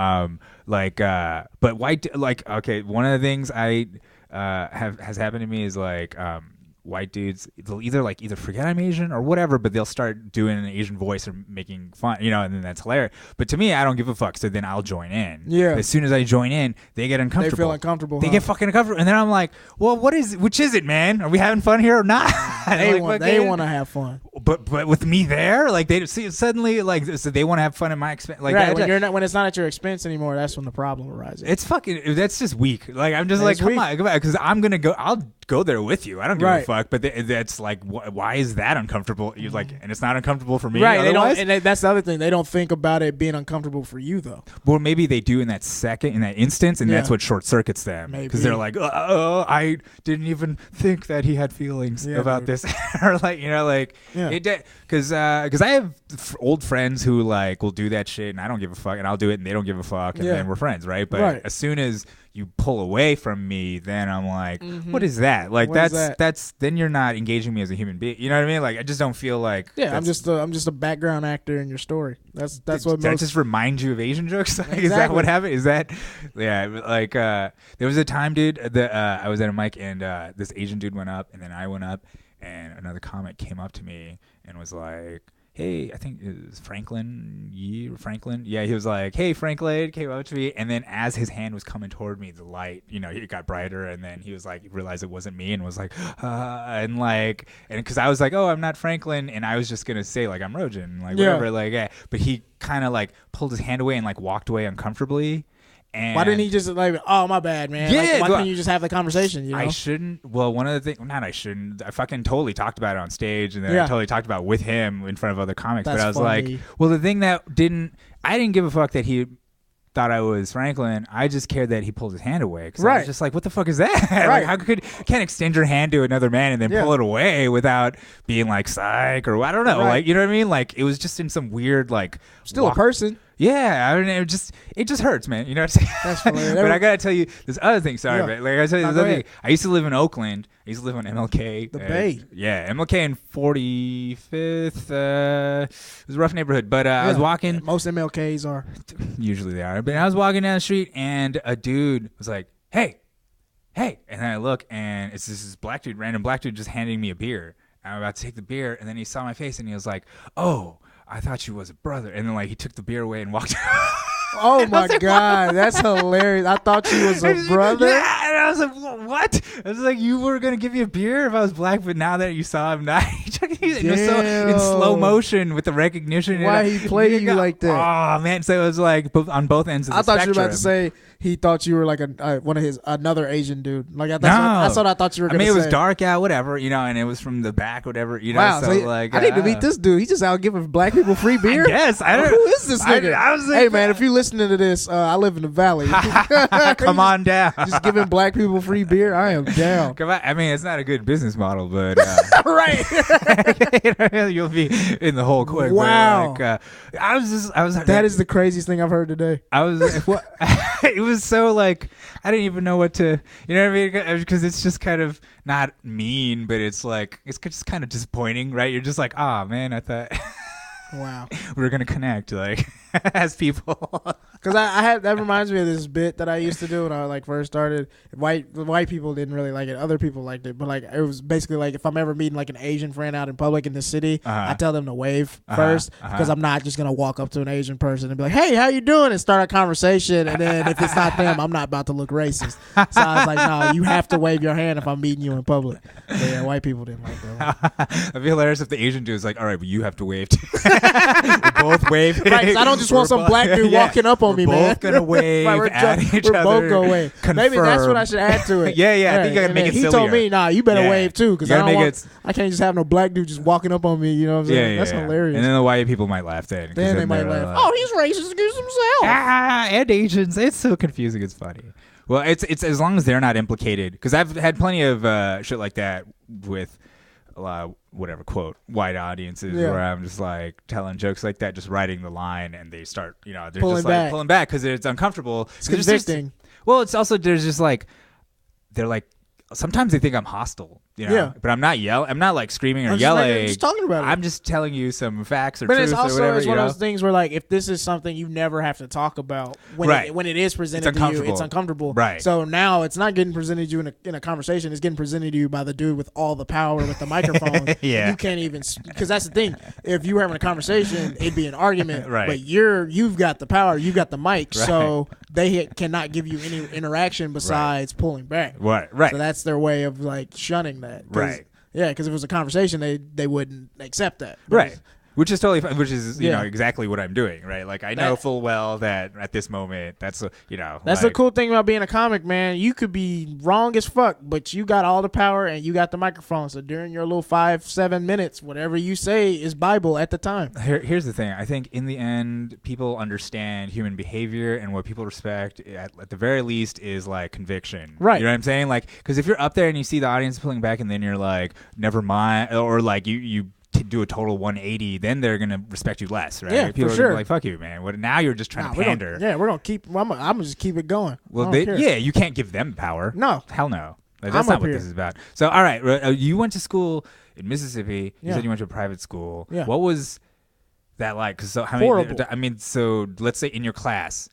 But white, like, okay, one of the things I has happened to me is like white dudes, they'll either forget I'm Asian or whatever, but they'll start doing an Asian voice or making fun, and then that's hilarious. But to me, I don't give a fuck, so then I'll join in. Yeah. As soon as I join in, they get uncomfortable. They feel uncomfortable. They get fucking uncomfortable, and then I'm like, well, which is it, man? Are we having fun here or not? They want to have fun. But with me there, like they see suddenly like so they want to have fun at my expense. Like right, when it's not at your expense anymore, that's when the problem arises. It's fucking. That's just weak. Like I'm just like, come on, because I'm gonna go. I'll go there with you. I don't give a fuck. But that's like, why is that uncomfortable? You're like, and it's not uncomfortable for me. Right. Otherwise? They don't. And that's the other thing. They don't think about it being uncomfortable for you though. Well, maybe they do in that instance, and that's what short circuits them. Because they're like, I didn't even think that he had feelings about this, or like because I have old friends who like will do that shit, and I don't give a fuck, and I'll do it, and they don't give a fuck, and then we're friends, right? But as soon as you pull away from me, then I'm like, what is that? Like that's then you're not engaging me as a human being. You know what I mean? Like I just don't feel like I'm just a background actor in your story. That's what that just remind you of Asian jokes. Like, exactly. Is that what happened? Is that like there was a time, dude, that I was at a mic and this Asian dude went up, and then I went up, and another comic came up to me and was like, hey, I think it was Franklin. Yeah, he was like, hey, Franklin, came up to me. And then as his hand was coming toward me, the light, it got brighter. And then he was like, realized it wasn't me and was like, and because I was like, oh, I'm not Franklin. And I was just going to say, like, I'm Rojan, like, whatever. Like, yeah. But he kind of like pulled his hand away and like walked away uncomfortably. And why didn't he just like, oh, my bad, man? Yeah, like, why didn't you just have the conversation? I shouldn't. Well, one of the things, not I shouldn't. I fucking totally talked about it on stage, and then I totally talked about it with him in front of other comics. That's but I was funny. like, well, the thing that I didn't give a fuck that he thought I was Franklin. I just cared that he pulled his hand away. Cause I was just like, what the fuck is that? Right. Like, can't extend your hand to another man and then pull it away without being like psych or I don't know. Right. Like, you know what I mean? Like, it was just in some weird like still a person. Yeah, I mean, it just hurts, man. You know what I'm saying? That's funny. But I gotta tell you this other thing. Sorry, but like I tell you this other thing. I used to live in Oakland. I used to live on MLK. The Bay. Yeah, MLK and 45th. It was a rough neighborhood, but I was walking. Most MLKs are. Usually they are. But I was walking down the street, and a dude was like, "Hey," and then I look, and it's this random black dude, just handing me a beer. I'm about to take the beer, and then he saw my face, and he was like, "Oh, I thought you was a brother," and then like he took the beer away and walked. Oh my God, that's hilarious! I thought you was a brother. Yeah, and I was like, "What?" I was like, "You were gonna give me a beer if I was black, but now that you saw him, now he took in slow motion with the recognition. Why he played you like that? Oh man, so it was like on both ends of the spectrum. I thought you were about to say he thought you were like one of his another Asian dude. Like that's what I thought you were. I mean, it was dark out, whatever, and it was from the back, whatever, Wow, so I need to meet this dude. He just out giving black people free beer. Yes, I don't. Who is this nigga? I was like, hey man, if you listening to this, I live in the valley. Come on down. Just giving black people free beer. I am down. Come on. I mean, it's not a good business model, but right. You'll be in the hole quick. Wow. I was. That is the craziest thing I've heard today. I was. It was so like I didn't even know what to. You know what I mean? Because it's just kind of not mean, but it's like it's just kind of disappointing, right? You're just like, oh man, I thought. Wow. We were gonna connect like as people. Because I had that reminds me of this bit that I used to do when I like first started. White people didn't really like it. Other people liked it, but like it was basically like if I'm ever meeting like an Asian friend out in public in the city, I tell them to wave first because I'm not just gonna walk up to an Asian person and be like, "Hey, how you doing?" and start a conversation. And then if it's not them, I'm not about to look racist. So I was like, "No, you have to wave your hand if I'm meeting you in public." But yeah, white people didn't like that. It'd be hilarious if the Asian dude is like, "All right, but you have to wave too." We both wave. Right, 'cause I don't just want some black dude walking up on me, man. Both gonna wave at each other. We're both gonna wave. Confirm. Maybe that's what I should add to it. Yeah. I think you gotta make it sillier. He told me, "Nah, you better wave too, because I can't just have no black dude just walking up on me." You know what I'm saying? That's hilarious. And then the white people might laugh then. Then they might laugh. Oh, he's racist against himself. And Asians. It's so confusing. It's funny. Well, it's as long as they're not implicated, because I've had plenty of shit like that with a lot of whatever quote white audiences where I'm just like telling jokes like that, just writing the line, and they start they're pulling just back. like pulling back because it's uncomfortable. It's convicting. Well, it's also there's just like they're like sometimes they think I'm hostile. But I'm not I'm not like screaming or yelling. I'm just talking about it. I'm just telling you some facts or but truth it's also or whatever. It's one of those things where like if this is something you never have to talk about when it is presented to you, it's uncomfortable. Right. So now it's not getting presented to you in a conversation. It's getting presented to you by the dude with all the power with the microphone. Yeah. You can't even because that's the thing. If you were having a conversation, it'd be an argument. Right. But you've got the power. You've got the mic. Right. So they cannot give you any interaction besides pulling back. Right. So that's their way of like shunning that. Right. Yeah, because if it was a conversation, they wouldn't accept that. Right. Which is totally fine. Which is exactly what I'm doing, right? Like I know full well that at this moment, that's that's the cool thing about being a comic, man. You could be wrong as fuck, but you got all the power and you got the microphone. So during your little 5-7 minutes, whatever you say is Bible at the time. Here's the thing. I think in the end, people understand human behavior, and what people respect at the very least is like conviction. Right. You know what I'm saying? Like, because if you're up there and you see the audience pulling back, and then you're like, never mind, or like you do a total 180, then they're gonna respect you less, right? Yeah, people for are sure. like, fuck you, man. What now? You're just trying to pander. We're gonna keep. I'm gonna just keep it going. Well, you can't give them power. No, hell no. Like, that's not what this is about. So, all right, you went to school in Mississippi. You said you went to a private school. Yeah. What was that like? Cause so how horrible. many? I mean, so let's say in your class,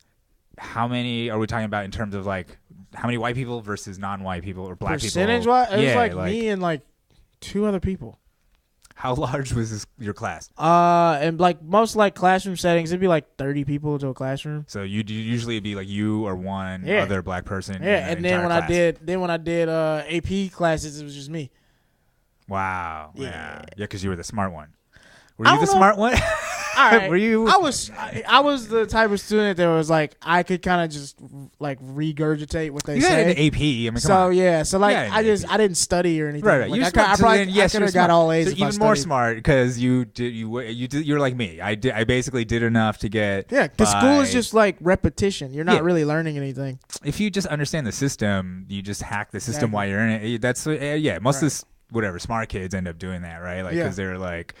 how many are we talking about in terms of like how many white people versus non-white people or black people? Percentage-wise, it was like me and like 2 other people. How large was your class? And like most like classroom settings, it'd be like 30 people to a classroom. So you'd usually be like you or one other black person. Yeah, and then when I did AP classes, it was just me. Wow. Yeah, because you were the smart one. Were you the smart one? All right. Were you? I was the type of student that was like I could kind of just like regurgitate what they say. You had an AP. I mean, come on. Yeah. So like I didn't study or anything. Right. Like, I could have got all A's. So even more smart because you're like me. I basically did enough to get. Yeah, because school is just like repetition. You're not really learning anything. If you just understand the system, you just hack the system while you're in it. That's most of the smart kids end up doing that, right? Like because they're like.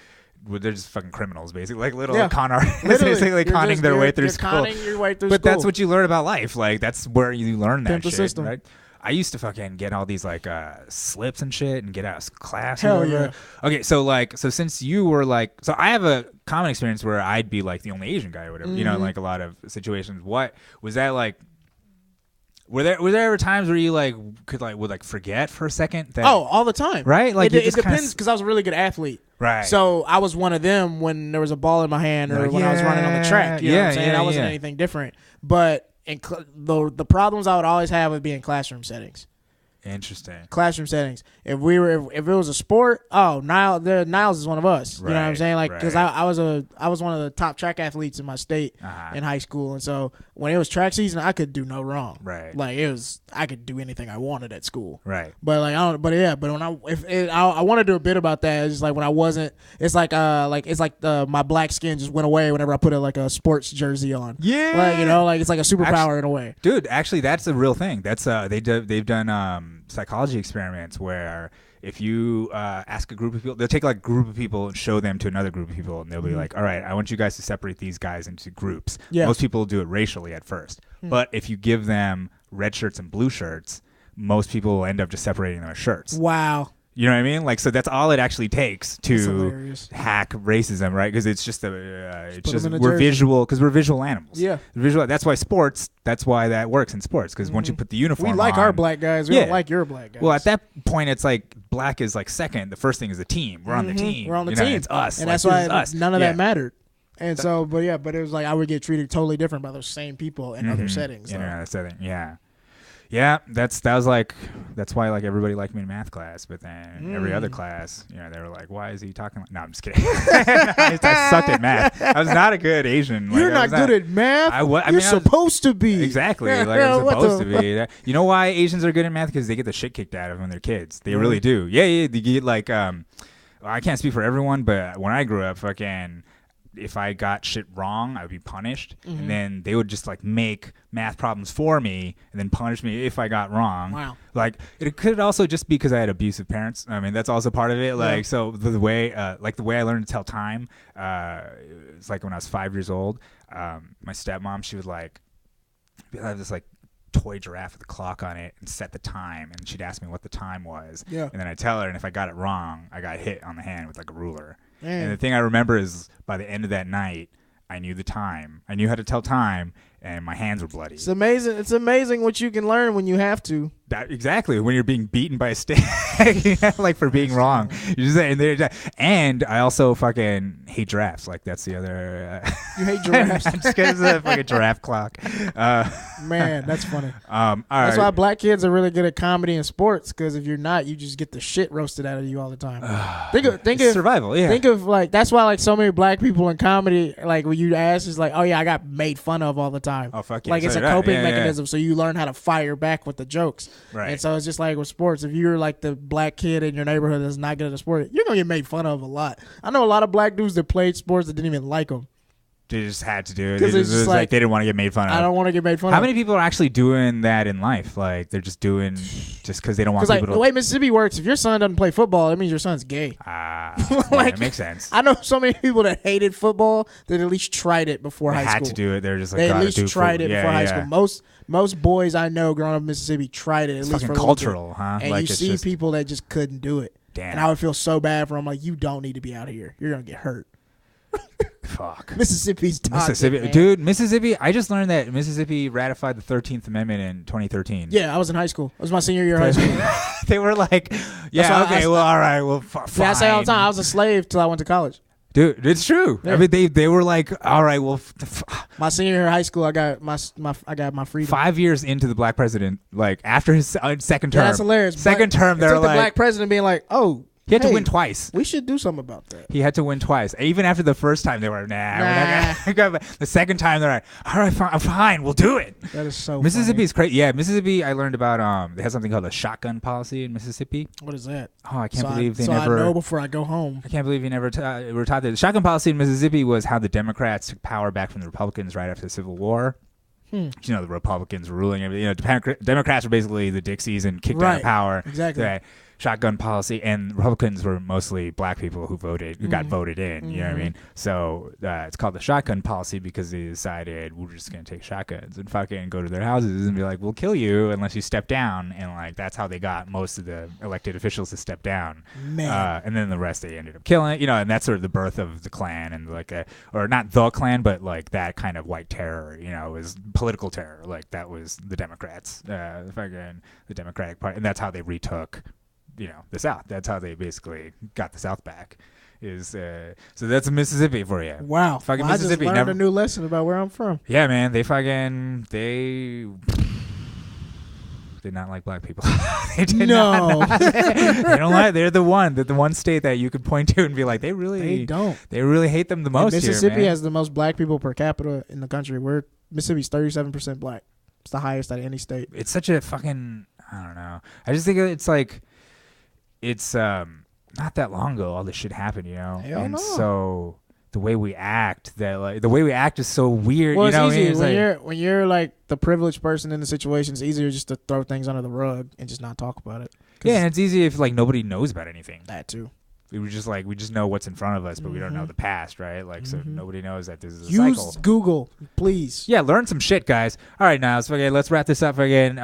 They're just fucking criminals, basically, like little con artists, basically conning their way through school. Conning your way through but school. that's what you learn about life. Like that's where you learn that Pimp the shit, system. right? I used to fucking get all these like slips and shit and get out of class. Hell yeah. Okay, so since you were like, so I have a common experience where I'd be like the only Asian guy or whatever, like a lot of situations. What was that like? Were there ever times where you like would forget for a second? That, all the time. Right? Like it depends because I was a really good athlete. Right. So I was one of them when there was a ball in my hand or when I was running on the track. You know what I'm saying? I wasn't anything different. But the problems I would always have would be in classroom settings. Interesting. Classroom settings. If it was a sport, Niles is one of us. You know what I'm saying? Like, because I was one of the top track athletes in my state in high school, and so when it was track season, I could do no wrong. Right. Like I could do anything I wanted at school. Right. But like when I want to do a bit about that. It's just like when I wasn't. It's like my black skin just went away whenever I put a sports jersey on. Yeah. Like like it's like a superpower in a way. Dude, actually, that's a real thing. That's they've done psychology experiments where if you ask a group of people, they'll take like a group of people and show them to another group of people, and they'll be like, all right, I want you guys to separate these guys into groups. Yeah. Most people do it racially at first, but if you give them red shirts and blue shirts, most people will end up just separating them as shirts. Wow. You know what I mean? Like, so that's all it actually takes to hack racism, right? Because it's just we're visual, because we're visual animals. Yeah, that's why sports. That's why that works in sports. Because once you put the uniform, we like our black guys. We don't like your black guys. Well, at that point, it's like black is like second. The first thing is the team. We're on the team. We're on the team. It's us, and that's why none of that mattered. And so, but it was like I would get treated totally different by those same people in other settings. In another setting, yeah. Yeah, that's why like everybody liked me in math class, but then every other class, they were like, "Why is he talking?" No, I'm just kidding. I sucked at math. I was not a good Asian. You're not good at math. You're supposed to be. Exactly, like I'm supposed to be. You know why Asians are good at math? Because they get the shit kicked out of them when they're kids. They really do. Yeah. They get like I can't speak for everyone, but when I grew up, fucking. If I got shit wrong, I would be punished, and then they would just like make math problems for me and then punish me if I got wrong. Wow. Like it could also just be because I had abusive parents. I mean, that's also part of it. Like, so the way I learned to tell time, it's like when I was 5 years old, my stepmom, she would like have this like toy giraffe with a clock on it and set the time, and she'd ask me what the time was. Yeah. And then I'd tell her, and if I got it wrong, I got hit on the hand with like a ruler. And the thing I remember is by the end of that night, I knew the time. I knew how to tell time, and my hands were bloody. It's amazing. It's amazing what you can learn when you have to. Exactly. When you're being beaten by a stick, like for being wrong. And I also fucking hate giraffes. Like that's the other. You hate giraffes? Just because of the fucking giraffe clock. Man, that's funny. That's why black kids are really good at comedy and sports. Because if you're not, you just get the shit roasted out of you all the time. Think of survival. Yeah. Think of like that's why like so many black people in comedy, like when you ask, is like, oh yeah, I got made fun of all the time. Oh fuck yeah. Like it's a coping mechanism, so you learn how to fire back with the jokes. Right. And so it's just like with sports. If you're like the black kid in your neighborhood that's not good at a sport, you're gonna get made fun of a lot. I know a lot of black dudes that played sports that didn't even like them. They just had to do it. It was like they didn't want to get made fun of. I don't want to get made fun of. How many people are actually doing that in life? Like they're just doing just because they don't want people like, to. The way Mississippi works, if your son doesn't play football, that means your son's gay. Like, it makes sense. I know so many people that hated football that at least tried it before high school. Had to do it. They're just like they at least tried it before high school. Most boys I know growing up in Mississippi tried it at least for a cultural, bit. Huh? And like you see people that just couldn't do it. Damn. And I would feel so bad for them. Like, you don't need to be out here. You're gonna get hurt. Fuck. Mississippi's toxic, Mississippi, dude. Mississippi. I just learned that Mississippi ratified the 13th Amendment in 2013. Yeah, I was in high school. It was my senior year of high school. They were like, "Yeah, okay, well, all right, well, fine." Yeah, I say all the time, I was a slave till I went to college. Dude, it's true. Yeah. I mean, they were like, "All right, well." My senior year of high school, I got my freedom. 5 years into the black president, like after his second term. Yeah, that's hilarious. Second term, they're like, the black president being like, "Oh." He had to win twice. We should do something about that. He had to win twice. Even after the first time, they were, nah. We're not gonna. The second time, they're like, all right, fine, we'll do it. That is so Mississippi's crazy. Yeah, Mississippi, I learned about, they have something called a shotgun policy in Mississippi. What is that? Oh, I can't believe they never. I know before I go home. I can't believe you never were taught that. The shotgun policy in Mississippi was how the Democrats took power back from the Republicans right after the Civil War. You know, the Republicans were ruling everything. You know, Democrats were basically the Dixies and kicked out of power. Exactly. Shotgun policy, and Republicans were mostly black people who got voted in. You know what I mean? So it's called the shotgun policy because they decided we're just gonna take shotguns and fucking go to their houses and be like, we'll kill you unless you step down. And like that's how they got most of the elected officials to step down. And then the rest they ended up killing. You know, and that's sort of the birth of the Klan and like or not the Klan, but like that kind of white terror. You know, was political terror. Like that was the Democrats, the Democratic Party, and that's how they retook. You know, the South. That's how they basically got the South back. So that's Mississippi for you. Wow, fucking Mississippi. I just learned a new lesson about where I'm from. Yeah, man. They did not like black people. They did No. not. They don't like. They're the one state that you could point to and be like, they don't. They really hate them the And most. Mississippi here, man. has the most black people per capita in the country. Mississippi's 37% black. It's the highest out of any state. It's such a fucking. I don't know. I just think it's like, it's not that long ago all this shit happened, you know. Hell no. So the way we act, is so weird. Well, you know it's what I easy mean? when you're like the privileged person in the situation. It's easier just to throw things under the rug and just not talk about it. Yeah, and it's easy if like nobody knows about anything. That too. We just know what's in front of us, but we don't know the past, right? Like, so nobody knows that this is a Use cycle. Google, please. Yeah, learn some shit, guys. All right, Niles. Okay, let's wrap this up again.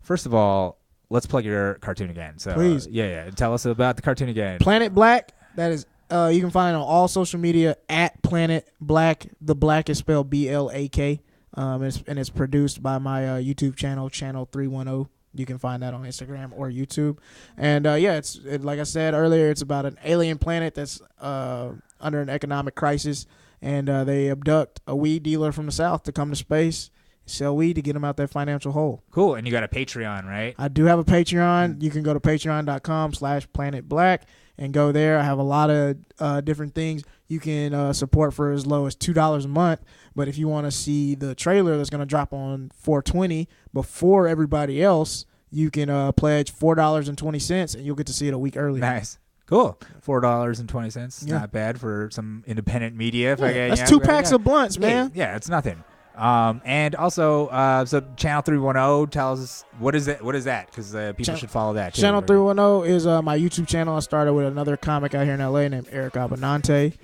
First of all, let's plug your cartoon again. So, please. Yeah. Tell us about the cartoon again. Planet Blak. That is, you can find it on all social media at Planet Blak. The Black is spelled BLAK. And it's produced by my YouTube channel, Channel 310. You can find that on Instagram or YouTube. And it's like I said earlier, it's about an alien planet that's under an economic crisis, and they abduct a weed dealer from the South to come to space, sell weed to get them out that financial hole. Cool. And you got a Patreon, right? I do have a Patreon. You can go to patreon.com/planetblack and go there. I have a lot of different things you can support for as low as $2 a month. But if you want to see the trailer that's going to drop on 4/20 before everybody else, you can pledge $4.20 and you'll get to see it a week early. Nice. Cool. $4.20. Yeah. Not bad for some independent media. That's 2 packs of blunts, man. Yeah, it's nothing. And also, so Channel 310, tell us, what is that? Because people should follow that too. Channel 310 is my YouTube channel. I started with another comic out here in LA named Eric Abinante.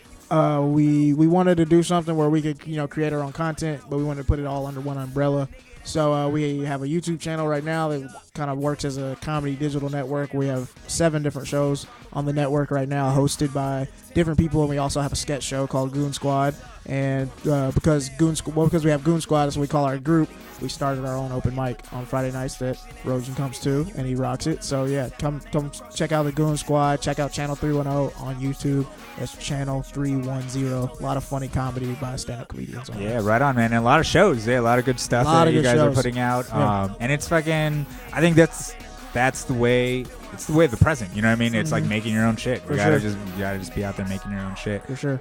We wanted to do something where we could, create our own content, but we wanted to put it all under one umbrella. So we have a YouTube channel right now that kind of works as a comedy digital network. We have 7 different shows on the network right now, hosted by different people, and we also have a sketch show called Goon Squad. And because we have Goon Squad, that's what we call our group. We started our own open mic on Friday nights that Rojan comes to, and he rocks it. So yeah, come check out the Goon Squad. Check out Channel 310 on YouTube. That's Channel 310. A lot of funny comedy by stand-up comedians on Yeah, right on, man. And a lot of shows. Yeah, a lot of good stuff that you guys are putting out. Yeah. And it's fucking, I think that's the way. It's the way of the present. You know what I mean? It's like making your own shit. You gotta just be out there making your own shit. For sure.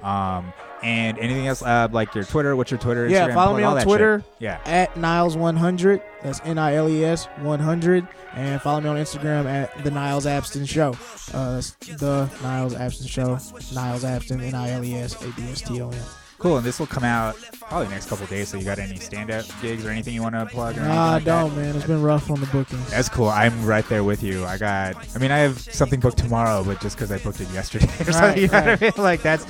And anything else like your Twitter? What's your Twitter? Yeah, Instagram, follow me on Twitter. Shit. Yeah. At Niles100. That's Niles 100. And follow me on Instagram at the Niles Abston Show. That's the Niles Abston Show. Niles Abston, NilesAbston. Cool, and this will come out probably next couple of days. So you got any stand-up gigs or anything you want to plug? Or I don't, man. It's been rough on the bookings. That's cool. I'm right there with you. I have something booked tomorrow, but just because I booked it yesterday or something, you know what I mean? Like that's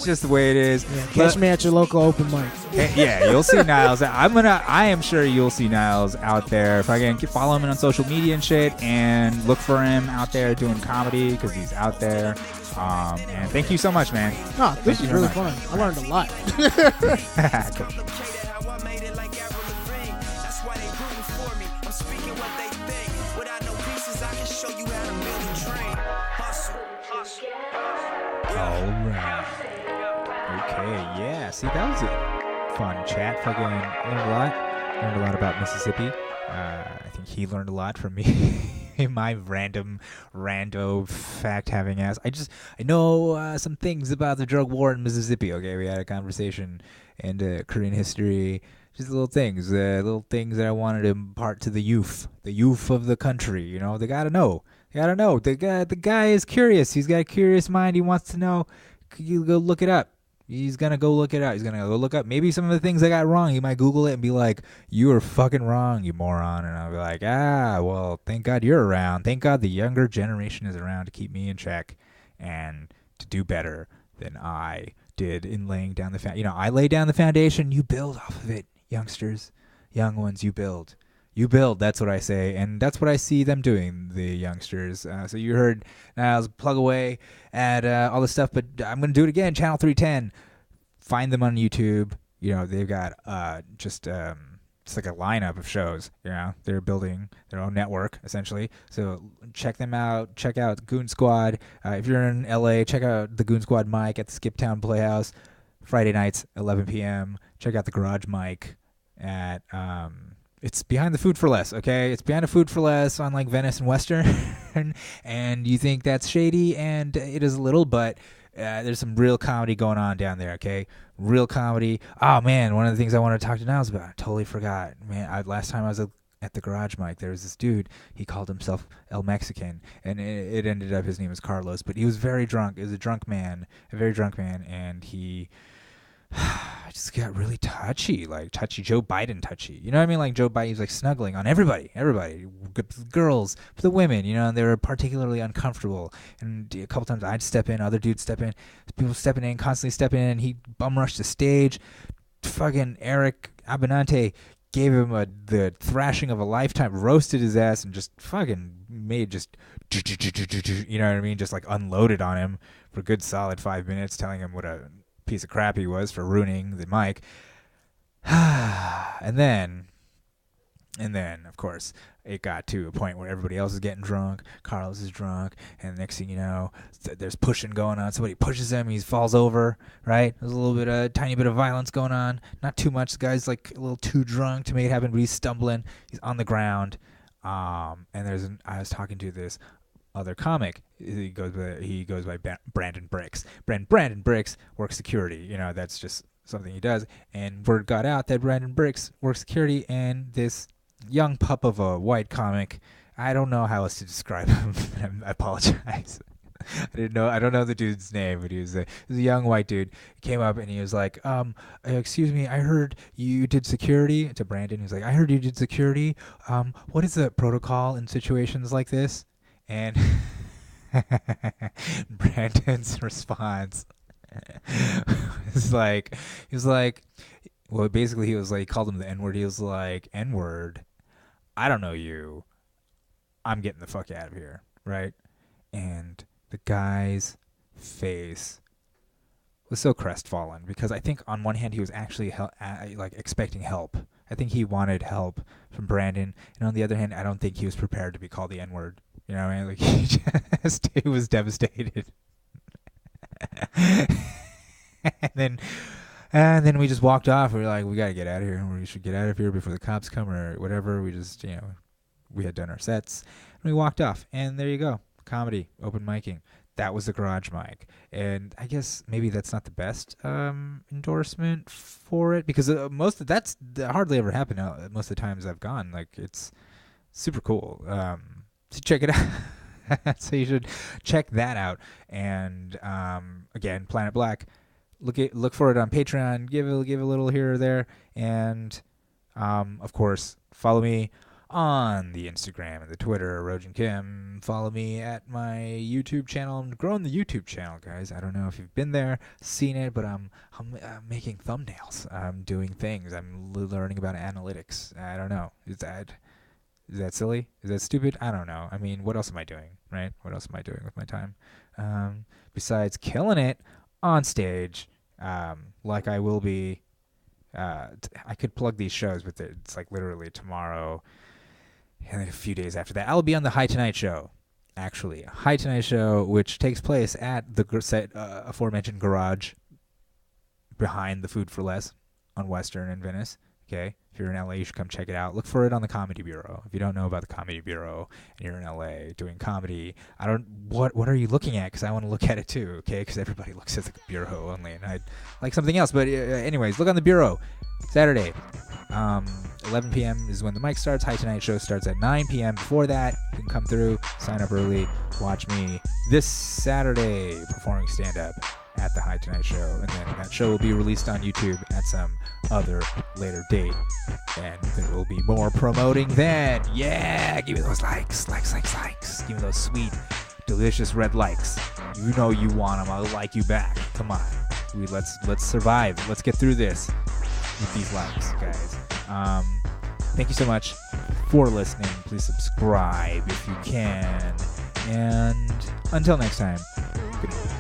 just the way it is. Yeah, catch me at your local open mic. Yeah, you'll see Niles. I am sure you'll see Niles out there. If I can follow him on social media and shit, and look for him out there doing comedy because he's out there. And thank you so much, man. No, this is really fun. I learned a lot. Cool. All right. Okay, yeah. See, that was a fun chat. Fucking learned a lot about Mississippi. I think he learned a lot from me. My rando fact having ass. I know some things about the drug war in Mississippi. Okay, we had a conversation and Korean history. Just little things that I wanted to impart to the youth of the country. You know, they gotta know. The guy is curious. He's got a curious mind. He wants to know. You go look it up. He's going to go look it out. He's going to go look up maybe some of the things I got wrong. He might Google it and be like, you are fucking wrong, you moron. And I'll be like, well, thank God you're around. Thank God the younger generation is around to keep me in check and to do better than I did in laying down the foundation. I lay down the foundation. You build off of it, youngsters. Young ones, you build. You build, that's what I say, and that's what I see them doing, the youngsters. So you heard Niles plug away at all this stuff, but I'm going to do it again, Channel 310. Find them on YouTube. They've got it's like a lineup of shows. They're building their own network, essentially. So check them out. Check out Goon Squad. If you're in LA, check out the Goon Squad mic at the Skiptown Playhouse, Friday nights, 11 p.m. Check out the Garage mic at... It's behind the Food for Less, okay? It's behind the Food for Less on like Venice and Western, and you think that's shady, and it is a little, but there's some real comedy going on down there, okay? Real comedy. Oh man, one of the things I wanted to talk to Niles about, I totally forgot. Man, last time I was at the Garage Mic, there was this dude. He called himself El Mexican, and it ended up his name was Carlos, but he was very drunk. He was a very drunk man, and he just got really touchy, like touchy, Joe Biden touchy. You know what I mean? Like Joe Biden was like snuggling on everybody, girls, the women, you know, and they were particularly uncomfortable. And a couple times I'd step in, other dudes step in, people stepping in, constantly stepping in, and he bum rushed the stage. Fucking Eric Abinante gave him the thrashing of a lifetime, roasted his ass, and just fucking made just, you know what I mean? Just like unloaded on him for a good solid 5 minutes, telling him what a piece of crap he was for ruining the mic. and then of course it got to a point where everybody else is getting drunk, Carlos is drunk, and the next thing you know there's pushing going on. Somebody pushes him, he falls over, right? There's a little bit of tiny bit of violence going on, not too much. The guy's like a little too drunk to make it happen, but he's stumbling, he's on the ground. And I was talking to this other comic. He goes by Brandon Bricks. Brandon Bricks works security. You know, that's just something he does. And word got out that Brandon Bricks works security, and this young pup of a white comic, I don't know how else to describe him. I apologize. I don't know the dude's name, but he was a young white dude. He came up and he was like, excuse me, I heard you did security. To Brandon, he was like, I heard you did security. What is the protocol in situations like this? And Brandon's response is like, well, basically he was like, he called him the N-word. He was like, N-word, I don't know you. I'm getting the fuck out of here, right? And the guy's face was so crestfallen, because I think on one hand he was actually like expecting help. I think he wanted help from Brandon, and on the other hand, I don't think he was prepared to be called the N-word. You know what I mean? Like he was devastated. and then we just walked off. We were like, we gotta get out of here. We should get out of here before the cops come or whatever. We just, you know, we had done our sets and we walked off. And there you go, comedy, open micing. That was the Garage Mic, and I guess maybe that's not the best endorsement for it, because that hardly ever happened. Most of the times I've gone, like, it's super cool. So check it out. So you should check that out. And again, Planet Blak. Look for it on Patreon. Give a little here or there, and of course follow me on the Instagram and the Twitter, Rojan Kim. Follow me at my YouTube channel. I'm growing the YouTube channel, guys. I don't know if you've been there, seen it, but I'm making thumbnails. I'm doing things. I'm learning about analytics. I don't know. Is that silly? Is that stupid? I don't know. I mean, what else am I doing, right? What else am I doing with my time? Besides killing it on stage, like I will be. I could plug these shows, but it's like literally tomorrow and then a few days after that. I'll be on the High Tonight Show, actually. High Tonight Show, which takes place at the aforementioned garage behind the Food for Less on Western in Venice. Okay, if you're in LA, you should come check it out. Look for it on the Comedy Bureau. If you don't know about the Comedy Bureau and you're in LA doing comedy, what are you looking at? Because I want to look at it too, okay? Because everybody looks at the Bureau only, and I'd like something else. But anyways, look on the Bureau. Saturday, 11 p.m. is when the mic starts. High Tonight Show starts at 9 p.m. Before that, you can come through, sign up early, watch me this Saturday performing stand-up at the High Tonight Show, and then that show will be released on YouTube at some other later date, and there will be more promoting then. Yeah, give me those likes. Give me those sweet, delicious red likes. You know you want them. I'll like you back. Come on, let's survive. Let's get through this with these likes, guys. Thank you so much for listening. Please subscribe if you can, and until next time, good night.